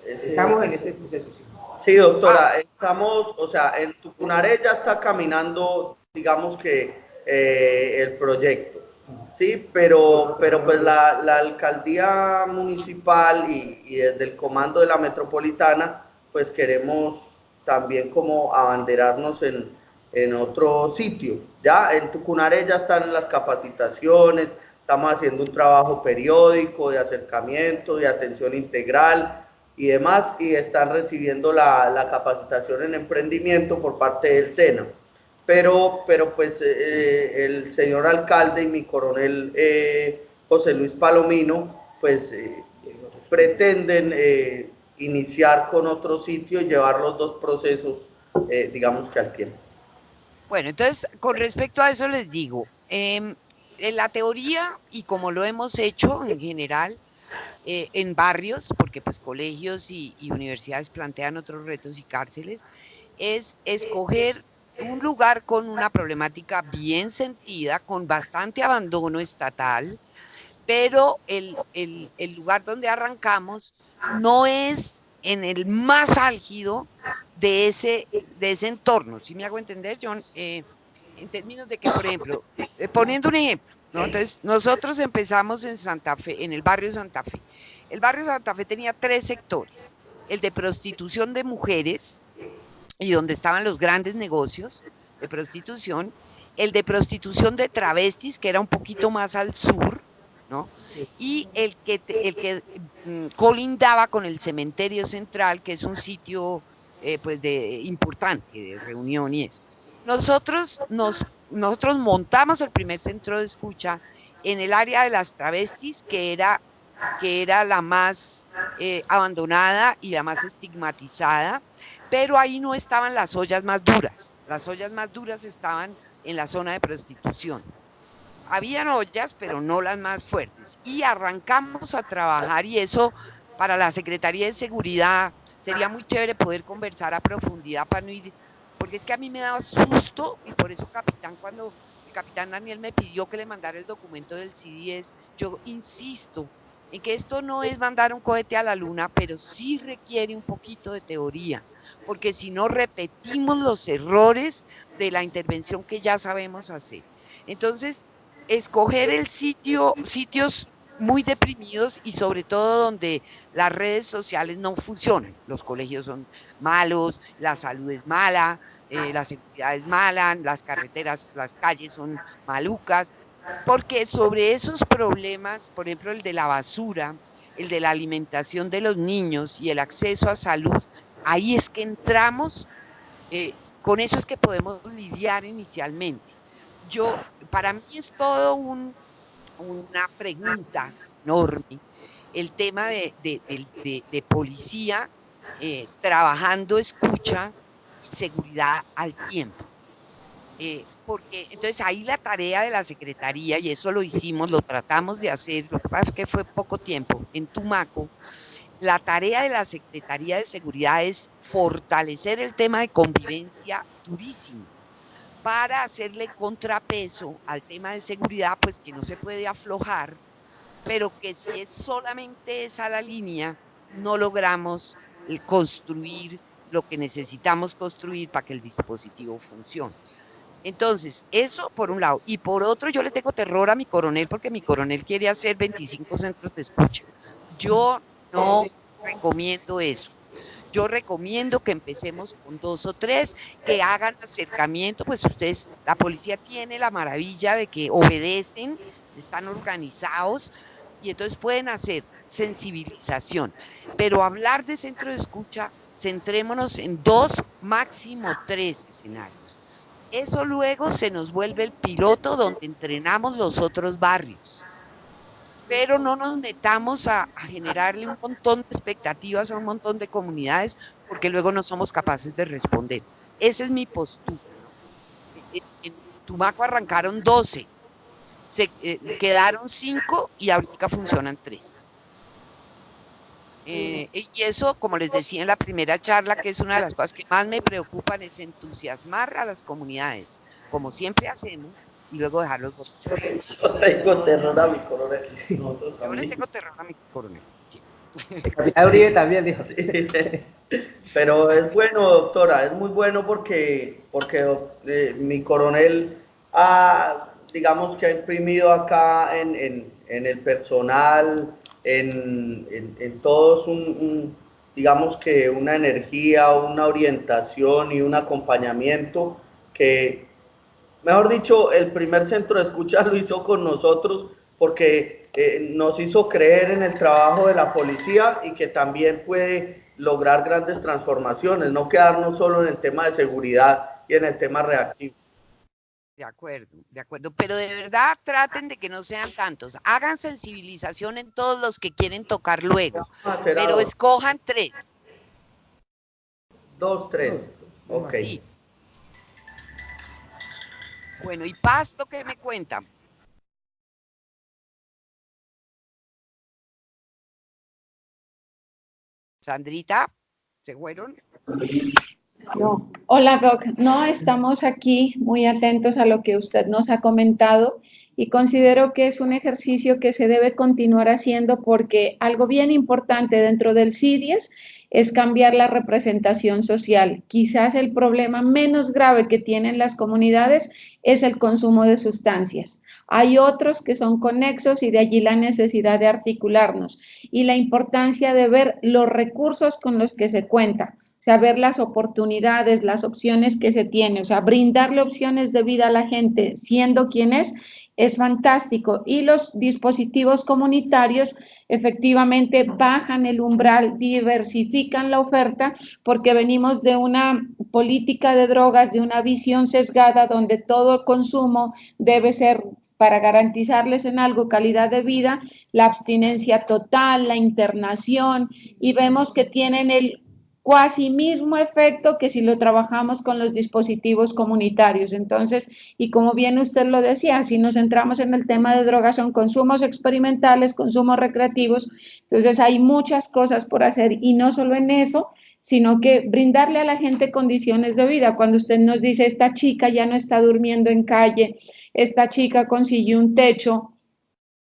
Estamos en ese proceso, sí. Sí, doctora, estamos, o sea, en Tucunaré ya está caminando, digamos que el proyecto, sí, pero pues la alcaldía municipal y desde el comando de la metropolitana, pues queremos también como abanderarnos en otro sitio, ya en Tucunaré ya están las capacitaciones, estamos haciendo un trabajo periódico de acercamiento, de atención integral y demás, y están recibiendo la capacitación en emprendimiento por parte del SENA. Pero pues el señor alcalde y mi coronel José Luis Palomino, pues pretenden iniciar con otro sitio y llevar los dos procesos, digamos que al tiempo. Bueno, entonces, con respecto a eso les digo, en la teoría y como lo hemos hecho en general, en barrios, porque pues colegios y universidades plantean otros retos y cárceles, es escoger un lugar con una problemática bien sentida, con bastante abandono estatal, pero el lugar donde arrancamos no es en el más álgido de ese entorno. ¿Sí me hago entender, John? En términos de que, por ejemplo, poniendo un ejemplo, ¿no? Entonces, nosotros empezamos en Santa Fe, en el barrio Santa Fe. El barrio Santa Fe tenía 3 sectores: el de prostitución de mujeres, y donde estaban los grandes negocios de prostitución, el de prostitución de travestis, que era un poquito más al sur, ¿no? Y el que colindaba con el cementerio central, que es un sitio pues importante de reunión y eso. Nosotros montamos el primer centro de escucha en el área de las travestis, que era la más abandonada y la más estigmatizada, pero ahí no estaban las ollas más duras. Las ollas más duras estaban en la zona de prostitución. habían ollas, pero no las más fuertes. Y arrancamos a trabajar y eso para la Secretaría de Seguridad sería muy chévere poder conversar a profundidad para no ir, porque es que a mí me daba susto y por eso, capitán, cuando el capitán Daniel me pidió que le mandara el documento del CIDIES, yo insisto en que esto no es mandar un cohete a la luna, pero sí requiere un poquito de teoría, porque si no repetimos los errores de la intervención que ya sabemos hacer. Entonces, escoger el sitios muy deprimidos y sobre todo donde las redes sociales no funcionan. Los colegios son malos, la salud es mala, la seguridad es mala, las carreteras, las calles son malucas, porque sobre esos problemas, por ejemplo, el de la basura, el de la alimentación de los niños y el acceso a salud, ahí es que entramos, con eso es que podemos lidiar inicialmente. Para mí es todo una pregunta enorme el tema de policía trabajando escucha y seguridad al tiempo. Porque entonces ahí la tarea de la Secretaría, y eso lo hicimos, lo tratamos de hacer, lo que pasa es que fue poco tiempo, en Tumaco, la tarea de la Secretaría de Seguridad es fortalecer el tema de convivencia durísimo, para hacerle contrapeso al tema de seguridad, pues que no se puede aflojar, pero que si es solamente esa la línea, no logramos construir lo que necesitamos construir para que el dispositivo funcione. Entonces, eso por un lado. Y por otro, yo le tengo terror a mi coronel, porque mi coronel quiere hacer 25 centros de escucha. Yo no recomiendo eso. Yo recomiendo que empecemos con 2 o 3, que hagan acercamiento, pues ustedes, la policía tiene la maravilla de que obedecen, están organizados y entonces pueden hacer sensibilización. Pero hablar de centro de escucha, centrémonos en 2, máximo 3 escenarios. Eso luego se nos vuelve el piloto donde entrenamos los otros barrios. Pero no nos metamos a generarle un montón de expectativas a un montón de comunidades, porque luego no somos capaces de responder. Esa es mi postura. En Tumaco arrancaron 12, quedaron 5 y ahorita funcionan 3. Y eso, como les decía en la primera charla, que es una de las cosas que más me preocupan, es entusiasmar a las comunidades, como siempre hacemos, y luego dejarlos votar. Yo tengo terror a mi coronel. Yo le tengo terror a mi coronel. Sí. Capitán Uribe también dijo. Sí. Pero es bueno, doctora, es muy bueno porque mi coronel digamos que ha imprimido acá en el personal, en todos digamos que una energía, una orientación y un acompañamiento que, mejor dicho, el primer centro de escucha lo hizo con nosotros porque nos hizo creer en el trabajo de la policía y que también puede lograr grandes transformaciones, no quedarnos solo en el tema de seguridad y en el tema reactivo. De acuerdo, pero de verdad traten de que no sean tantos, hagan sensibilización en todos los que quieren tocar luego, pero escojan 3. 2, 3, ok. Sí. Bueno, ¿y Pasto qué me cuenta? Sandrita, ¿se fueron? No. Hola, Doc. No, estamos aquí muy atentos a lo que usted nos ha comentado y considero que es un ejercicio que se debe continuar haciendo porque algo bien importante dentro del CIDIES es cambiar la representación social. Quizás el problema menos grave que tienen las comunidades es el consumo de sustancias. Hay otros que son conexos y de allí la necesidad de articularnos y la importancia de ver los recursos con los que se cuenta. O sea, ver las oportunidades, las opciones que se tiene, o sea, brindarle opciones de vida a la gente siendo quien es fantástico. Y los dispositivos comunitarios efectivamente bajan el umbral, diversifican la oferta, porque venimos de una política de drogas, de una visión sesgada donde todo el consumo debe ser para garantizarles en algo calidad de vida, la abstinencia total, la internación, y vemos que tienen cuasi mismo efecto que si lo trabajamos con los dispositivos comunitarios. Entonces, y como bien usted lo decía, si nos centramos en el tema de drogas, son consumos experimentales, consumos recreativos, entonces hay muchas cosas por hacer y no solo en eso, sino que brindarle a la gente condiciones de vida. Cuando usted nos dice, esta chica ya no está durmiendo en calle, esta chica consiguió un techo,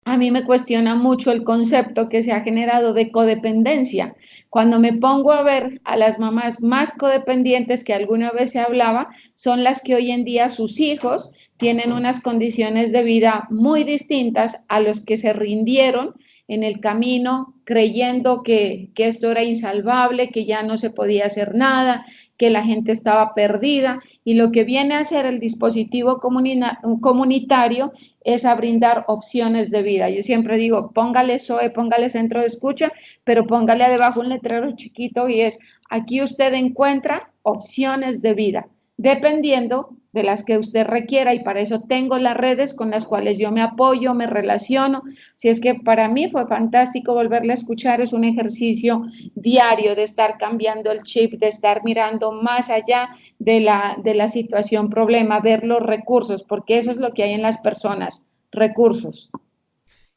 a mí me cuestiona mucho el concepto que se ha generado de codependencia. Cuando me pongo a ver a las mamás más codependientes que alguna vez se hablaba, son las que hoy en día sus hijos tienen unas condiciones de vida muy distintas a los que se rindieron en el camino creyendo que esto era insalvable, que ya no se podía hacer nada, que la gente estaba perdida, y lo que viene a hacer el dispositivo comunitario es a brindar opciones de vida. Yo siempre digo, póngale SOE, póngale centro de escucha, pero póngale debajo un letrero chiquito y es, aquí usted encuentra opciones de vida, dependiendo de las que usted requiera, y para eso tengo las redes con las cuales yo me apoyo, me relaciono. Si es que para mí fue fantástico volverle a escuchar, es un ejercicio diario de estar cambiando el chip, de estar mirando más allá de la situación problema, ver los recursos, porque eso es lo que hay en las personas, recursos.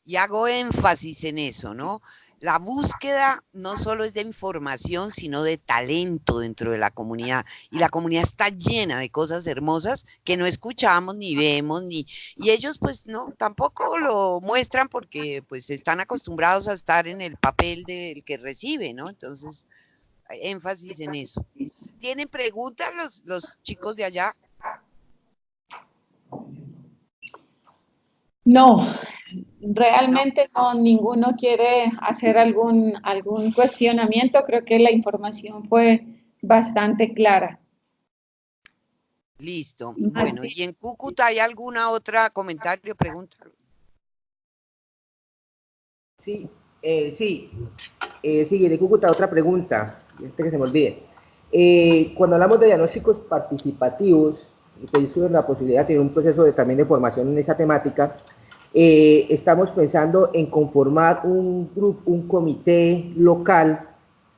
Y hago énfasis en eso, ¿no? La búsqueda no solo es de información, sino de talento dentro de la comunidad. Y la comunidad está llena de cosas hermosas que no escuchamos, ni vemos, y ellos pues no, tampoco lo muestran porque pues están acostumbrados a estar en el papel del que recibe, ¿no? Entonces, énfasis en eso. ¿Tienen preguntas los chicos de allá? No, realmente no, ninguno quiere hacer algún cuestionamiento. Creo que la información fue bastante clara. Listo. Bueno, ¿y en Cúcuta hay alguna otra comentario, pregunta? Sí, sí, de Cúcuta, otra pregunta, antes que se me olvide. Cuando hablamos de diagnósticos participativos, pues sobre la posibilidad de tener un proceso también de formación en esa temática, estamos pensando en conformar un grupo, un comité local,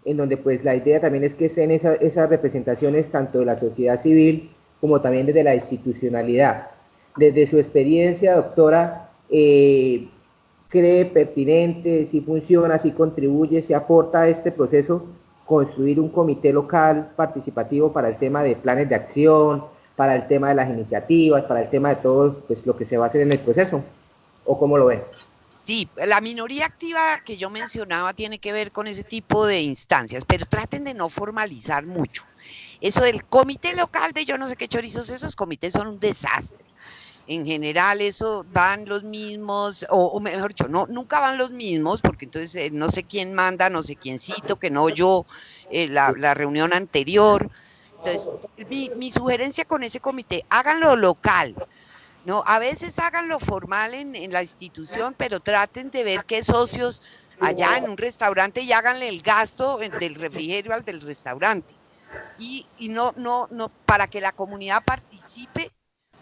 en donde pues la idea también es que estén esas representaciones tanto de la sociedad civil como también desde la institucionalidad. Desde su experiencia, doctora, ¿cree pertinente, si funciona, si contribuye, si aporta a este proceso construir un comité local participativo para el tema de planes de acción, para el tema de las iniciativas, para el tema de todo pues, lo que se va a hacer en el proceso? ¿O cómo lo ven? Sí, la minoría activa que yo mencionaba tiene que ver con ese tipo de instancias, pero traten de no formalizar mucho. Eso del comité local de yo no sé qué chorizos, esos comités son un desastre. En general eso van los mismos, o mejor dicho, no, nunca van los mismos, porque entonces no sé quién manda, no sé quién cito, que no yo, la reunión anterior. Entonces, mi sugerencia con ese comité, háganlo local. No, a veces háganlo formal en la institución, pero traten de ver qué socios allá en un restaurante y háganle el gasto del refrigerio al del restaurante. Y no, para que la comunidad participe,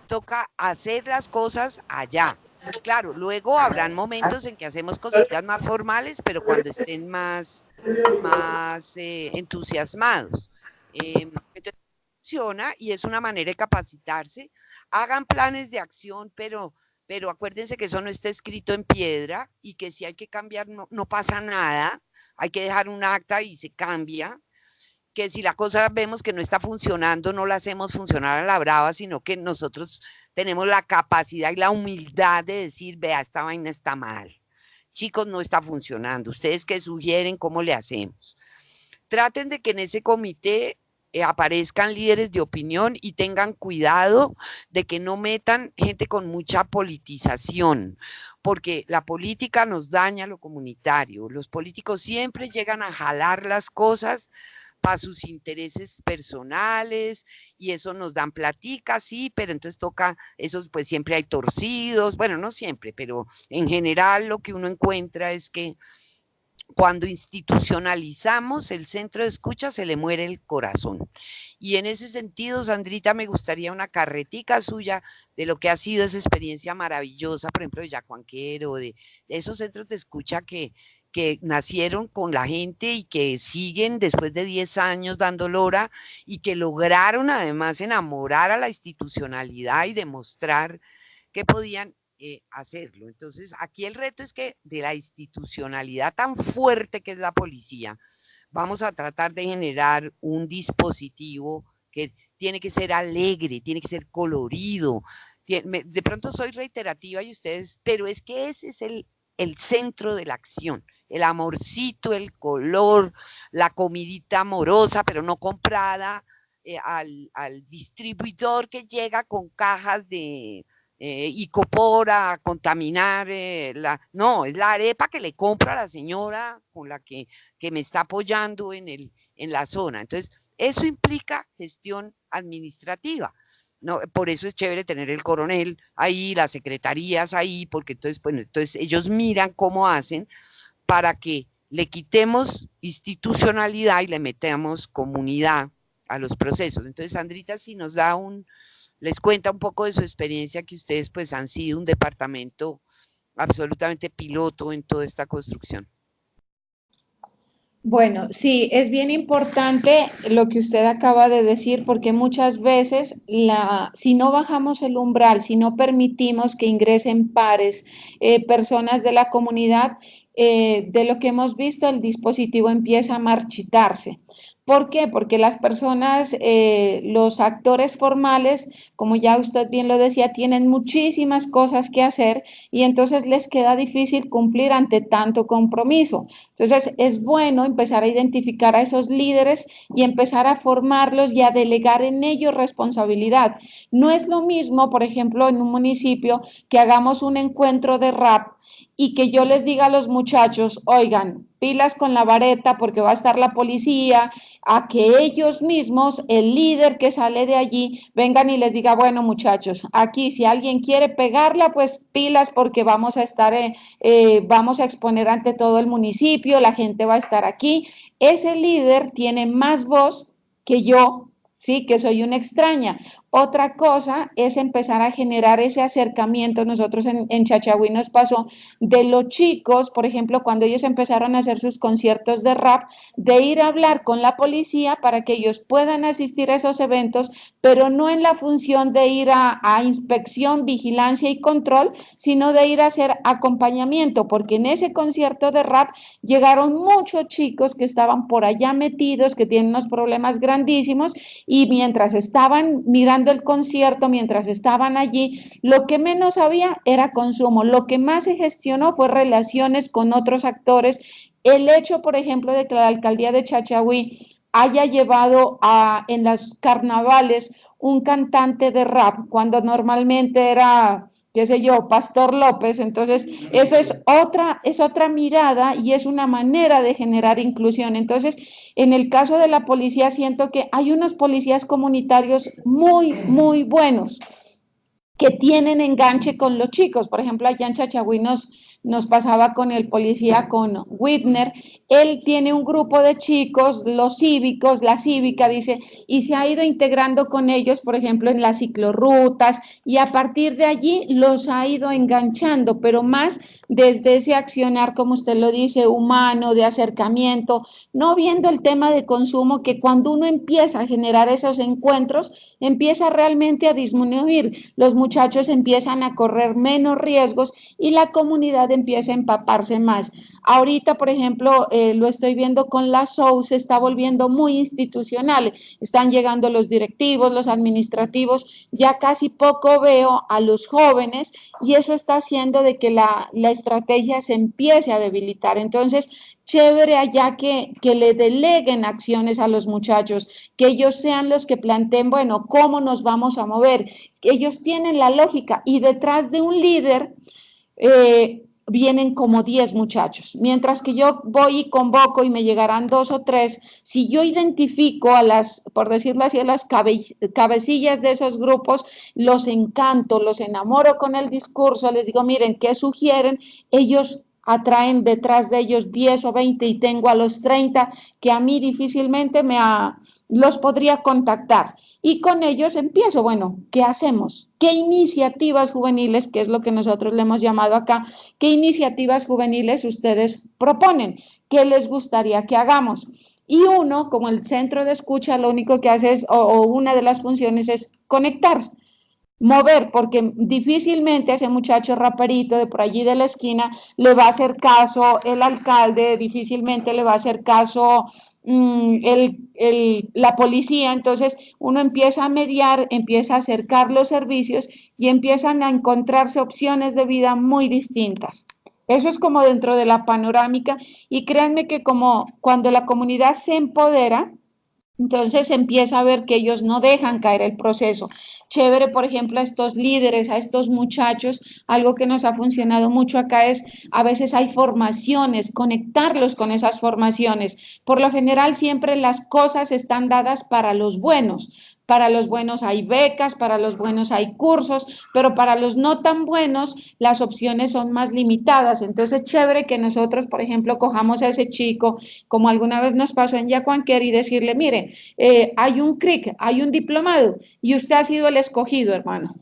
toca hacer las cosas allá. Claro, luego habrán momentos en que hacemos cositas más formales, pero cuando estén más entusiasmados. Entonces, funciona y es una manera de capacitarse. Hagan planes de acción, pero acuérdense que eso no está escrito en piedra y que si hay que cambiar no pasa nada. Hay que dejar un acta y se cambia. Que si la cosa vemos que no está funcionando, no la hacemos funcionar a la brava, sino que nosotros tenemos la capacidad y la humildad de decir, vea, esta vaina está mal. Chicos, no está funcionando. ¿Ustedes qué sugieren? ¿Cómo le hacemos? Traten de que en ese comité aparezcan líderes de opinión y tengan cuidado de que no metan gente con mucha politización, porque la política nos daña lo comunitario. Los políticos siempre llegan a jalar las cosas para sus intereses personales y eso nos dan platica, sí, pero entonces toca, eso pues siempre hay torcidos, bueno, no siempre, pero en general lo que uno encuentra es que cuando institucionalizamos el centro de escucha se le muere el corazón. Y en ese sentido, Sandrita, me gustaría una carretica suya de lo que ha sido esa experiencia maravillosa, por ejemplo, de Yacuanquero, de esos centros de escucha que que nacieron con la gente y que siguen después de 10 años dando lora y que lograron además enamorar a la institucionalidad y demostrar que podían hacerlo. Entonces, aquí el reto es que de la institucionalidad tan fuerte que es la policía, vamos a tratar de generar un dispositivo que tiene que ser alegre, tiene que ser colorido. De pronto soy reiterativa y ustedes, pero es que ese es el centro de la acción. El amorcito, el color, la comidita amorosa, pero no comprada, al distribuidor que llega con cajas de icopor a contaminar, no, es la arepa que le compro a la señora con la que me está apoyando en la zona. Entonces, eso implica gestión administrativa. No, por eso es chévere tener el coronel ahí, las secretarías ahí, porque entonces, bueno, entonces ellos miran cómo hacen para que le quitemos institucionalidad y le metamos comunidad a los procesos. Entonces, Sandrita, si nos da les cuenta un poco de su experiencia, que ustedes pues han sido un departamento absolutamente piloto en toda esta construcción. Bueno, sí, es bien importante lo que usted acaba de decir, porque muchas veces si no bajamos el umbral, si no permitimos que ingresen pares, personas de la comunidad, de lo que hemos visto, el dispositivo empieza a marchitarse. ¿Por qué? Porque las personas, los actores formales, como ya usted bien lo decía, tienen muchísimas cosas que hacer y entonces les queda difícil cumplir ante tanto compromiso. Entonces, es bueno empezar a identificar a esos líderes y empezar a formarlos y a delegar en ellos responsabilidad. No es lo mismo, por ejemplo, en un municipio que hagamos un encuentro de rap y que yo les diga a los muchachos, oigan, pilas con la vareta porque va a estar la policía, a que ellos mismos, el líder que sale de allí, vengan y les diga, bueno muchachos, aquí si alguien quiere pegarla, pues pilas porque vamos a estar, vamos a exponer ante todo el municipio, la gente va a estar aquí. Ese líder tiene más voz que yo, sí, que soy una extraña. Otra cosa es empezar a generar ese acercamiento. Nosotros en Chachagüí nos pasó de los chicos, por ejemplo, cuando ellos empezaron a hacer sus conciertos de rap, de ir a hablar con la policía para que ellos puedan asistir a esos eventos, pero no en la función de ir a inspección, vigilancia y control, sino de ir a hacer acompañamiento, porque en ese concierto de rap llegaron muchos chicos que estaban por allá metidos, que tienen unos problemas grandísimos, y mientras estaban mirando el concierto, mientras estaban allí, lo que menos había era consumo. Lo que más se gestionó fue relaciones con otros actores. El hecho, por ejemplo, de que la alcaldía de Chachagüí haya llevado en los carnavales un cantante de rap, cuando normalmente era, qué sé yo, Pastor López. Entonces, eso es otra mirada y es una manera de generar inclusión. Entonces, en el caso de la policía, siento que hay unos policías comunitarios muy, muy buenos que tienen enganche con los chicos. Por ejemplo, allá en Chachagüí nos pasaba con el policía, con Whitner. Él tiene un grupo de chicos, los cívicos, la cívica, dice, y se ha ido integrando con ellos, por ejemplo, en las ciclorrutas, y a partir de allí los ha ido enganchando, pero más desde ese accionar, como usted lo dice, humano, de acercamiento, no viendo el tema de consumo, que cuando uno empieza a generar esos encuentros, empieza realmente a disminuir. Los muchachos empiezan a correr menos riesgos y la comunidad empieza a empaparse más. Ahorita, por ejemplo, lo estoy viendo con la SOU, se está volviendo muy institucional. Están llegando los directivos, los administrativos, ya casi poco veo a los jóvenes y eso está haciendo de que la estrategia se empiece a debilitar. Entonces, chévere allá que le deleguen acciones a los muchachos, que ellos sean los que planteen, bueno, cómo nos vamos a mover. Ellos tienen la lógica y detrás de un líder vienen como 10 muchachos. Mientras que yo voy y convoco y me llegarán 2 o 3, si yo identifico a las, por decirlo así, a las cabecillas de esos grupos, los encanto, los enamoro con el discurso, les digo, miren, ¿qué sugieren? Ellos atraen detrás de ellos 10 o 20 y tengo a los 30 que a mí difícilmente los podría contactar. Y con ellos empiezo, bueno, ¿qué hacemos? ¿Qué iniciativas juveniles, que es lo que nosotros le hemos llamado acá, qué iniciativas juveniles ustedes proponen? ¿Qué les gustaría que hagamos? Y uno, como el centro de escucha, lo único que hace es, o una de las funciones es conectar, mover, porque difícilmente a ese muchacho raperito de por allí de la esquina le va a hacer caso el alcalde, difícilmente le va a hacer caso la policía. Entonces uno empieza a mediar, empieza a acercar los servicios y empiezan a encontrarse opciones de vida muy distintas. Eso es como dentro de la panorámica, y créanme que como cuando la comunidad se empodera, entonces empieza a ver que ellos no dejan caer el proceso. Chévere, por ejemplo, a estos líderes, a estos muchachos, algo que nos ha funcionado mucho acá es, a veces hay formaciones, conectarlos con esas formaciones. Por lo general, siempre las cosas están dadas para los buenos. Para los buenos hay becas, para los buenos hay cursos, pero para los no tan buenos las opciones son más limitadas. Entonces, chévere que nosotros, por ejemplo, cojamos a ese chico, como alguna vez nos pasó en Yacuanquer, y decirle, mire, hay un CRIC, hay un diplomado, y usted ha sido el escogido, hermano.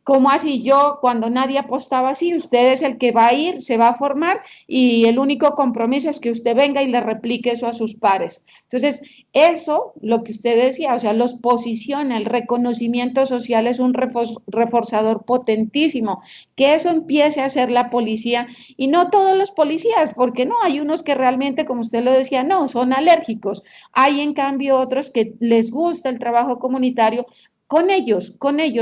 ¿Cómo así? Yo, cuando nadie apostaba así, usted es el que va a ir, se va a formar, y el único compromiso es que usted venga y le replique eso a sus pares. Entonces, eso, lo que usted decía, o sea, los posiciona, el reconocimiento social es un reforzador potentísimo, que eso empiece a hacer la policía, y no todos los policías, porque no, hay unos que realmente, como usted lo decía, no, son alérgicos. Hay en cambio otros que les gusta el trabajo comunitario. Con ellos,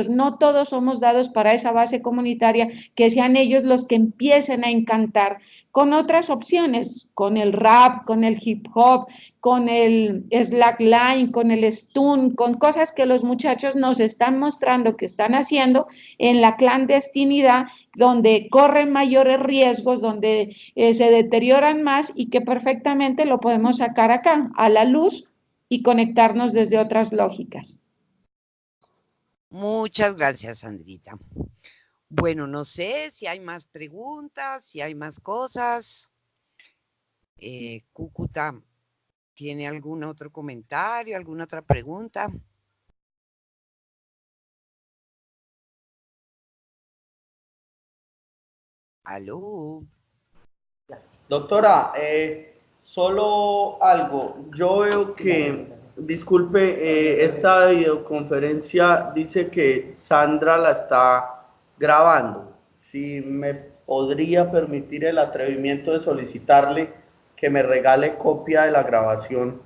no todos somos dados para esa base comunitaria, que sean ellos los que empiecen a encantar con otras opciones, con el rap, con el hip hop, con el slackline, con el stun, con cosas que los muchachos nos están mostrando que están haciendo en la clandestinidad, donde corren mayores riesgos, donde se deterioran más, y que perfectamente lo podemos sacar acá, a la luz, y conectarnos desde otras lógicas. Muchas gracias, Sandrita. Bueno, no sé si hay más preguntas, si hay más cosas. Cúcuta, ¿tiene algún otro comentario, alguna otra pregunta? ¿Aló? Doctora, solo algo. Yo veo que, disculpe, esta videoconferencia dice que Sandra la está grabando. Si me podría permitir el atrevimiento de solicitarle que me regale copia de la grabación,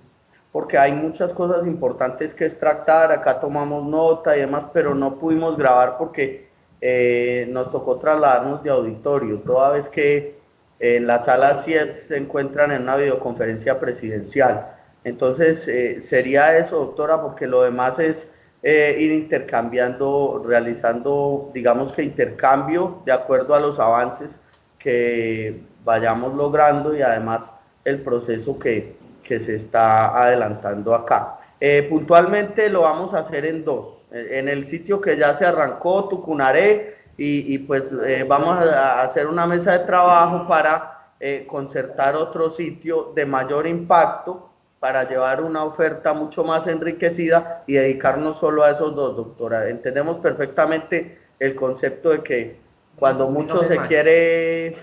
porque hay muchas cosas importantes que extractar. Acá tomamos nota y demás, pero no pudimos grabar porque nos tocó trasladarnos de auditorio, toda vez que la sala 7 se encuentran en una videoconferencia presidencial. Entonces, sería eso, doctora, porque lo demás es ir intercambiando, realizando, digamos que intercambio de acuerdo a los avances que vayamos logrando, y además el proceso que se está adelantando acá. Puntualmente lo vamos a hacer en dos. En el sitio que ya se arrancó, Tucunaré, y pues vamos a hacer una mesa de trabajo para concertar otro sitio de mayor impacto, para llevar una oferta mucho más enriquecida y dedicarnos solo a esos dos, doctora. Entendemos perfectamente el concepto de que cuando mucho se quiere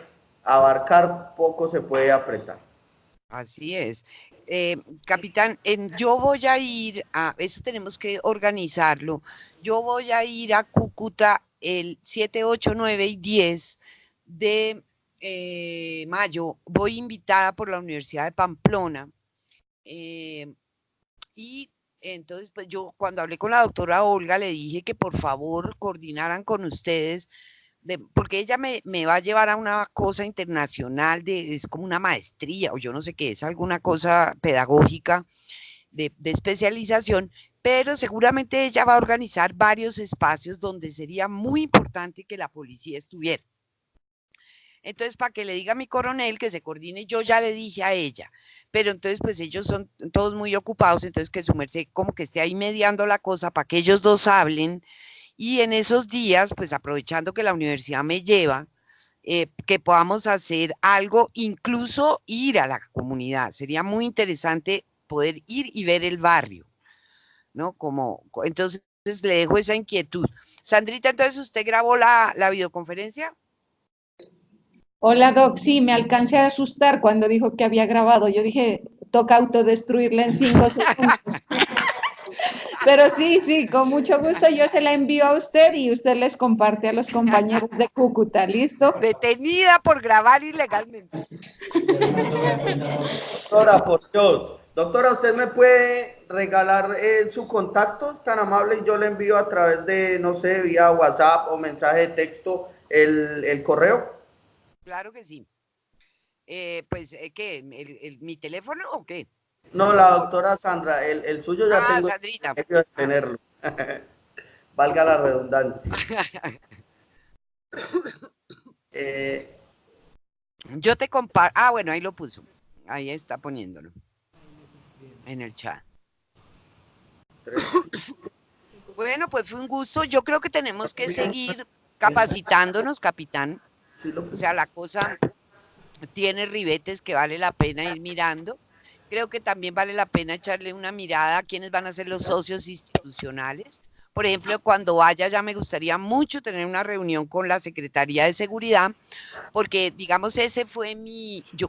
abarcar, poco se puede apretar. Así es. Capitán, yo voy a ir a, eso tenemos que organizarlo, yo voy a ir a Cúcuta el 7, 8, 9 y 10 de mayo. Voy invitada por la Universidad de Pamplona. Y entonces, pues yo cuando hablé con la doctora Olga le dije que por favor coordinaran con ustedes, porque ella me va a llevar a una cosa internacional, es como una maestría o yo no sé qué, es alguna cosa pedagógica de especialización, pero seguramente ella va a organizar varios espacios donde sería muy importante que la policía estuviera. Entonces, para que le diga a mi coronel que se coordine, yo ya le dije a ella, pero entonces pues ellos son todos muy ocupados, entonces que su merced como que esté ahí mediando la cosa para que ellos dos hablen, y en esos días, pues aprovechando que la universidad me lleva, que podamos hacer algo, incluso ir a la comunidad. Sería muy interesante poder ir y ver el barrio, ¿no? Entonces le dejo esa inquietud. Sandrita, entonces usted grabó la videoconferencia. Hola, Doc. Sí, me alcancé a asustar cuando dijo que había grabado. Yo dije, toca autodestruirla en 5 segundos. Pero sí, con mucho gusto yo se la envío a usted y usted les comparte a los compañeros de Cúcuta, ¿listo? Detenida por grabar ilegalmente. Doctora, por Dios. Doctora, ¿usted me puede regalar su contacto? Es tan amable y yo le envío a través de, no sé, vía WhatsApp o mensaje de texto el correo. Claro que sí. Pues, ¿qué? ¿Mi teléfono o qué? No, la doctora Sandra, el suyo ya tengo Sandrita. de tenerlo. Valga la redundancia. Yo te comparto. Bueno, ahí lo puso. Ahí está poniéndolo. En el chat. Bueno, pues fue un gusto. Yo creo que tenemos que seguir capacitándonos, capitán. O sea, la cosa tiene ribetes que vale la pena ir mirando. Creo que también vale la pena echarle una mirada a quiénes van a ser los socios institucionales. Por ejemplo, cuando vaya ya me gustaría mucho tener una reunión con la Secretaría de Seguridad, porque digamos ese fue yo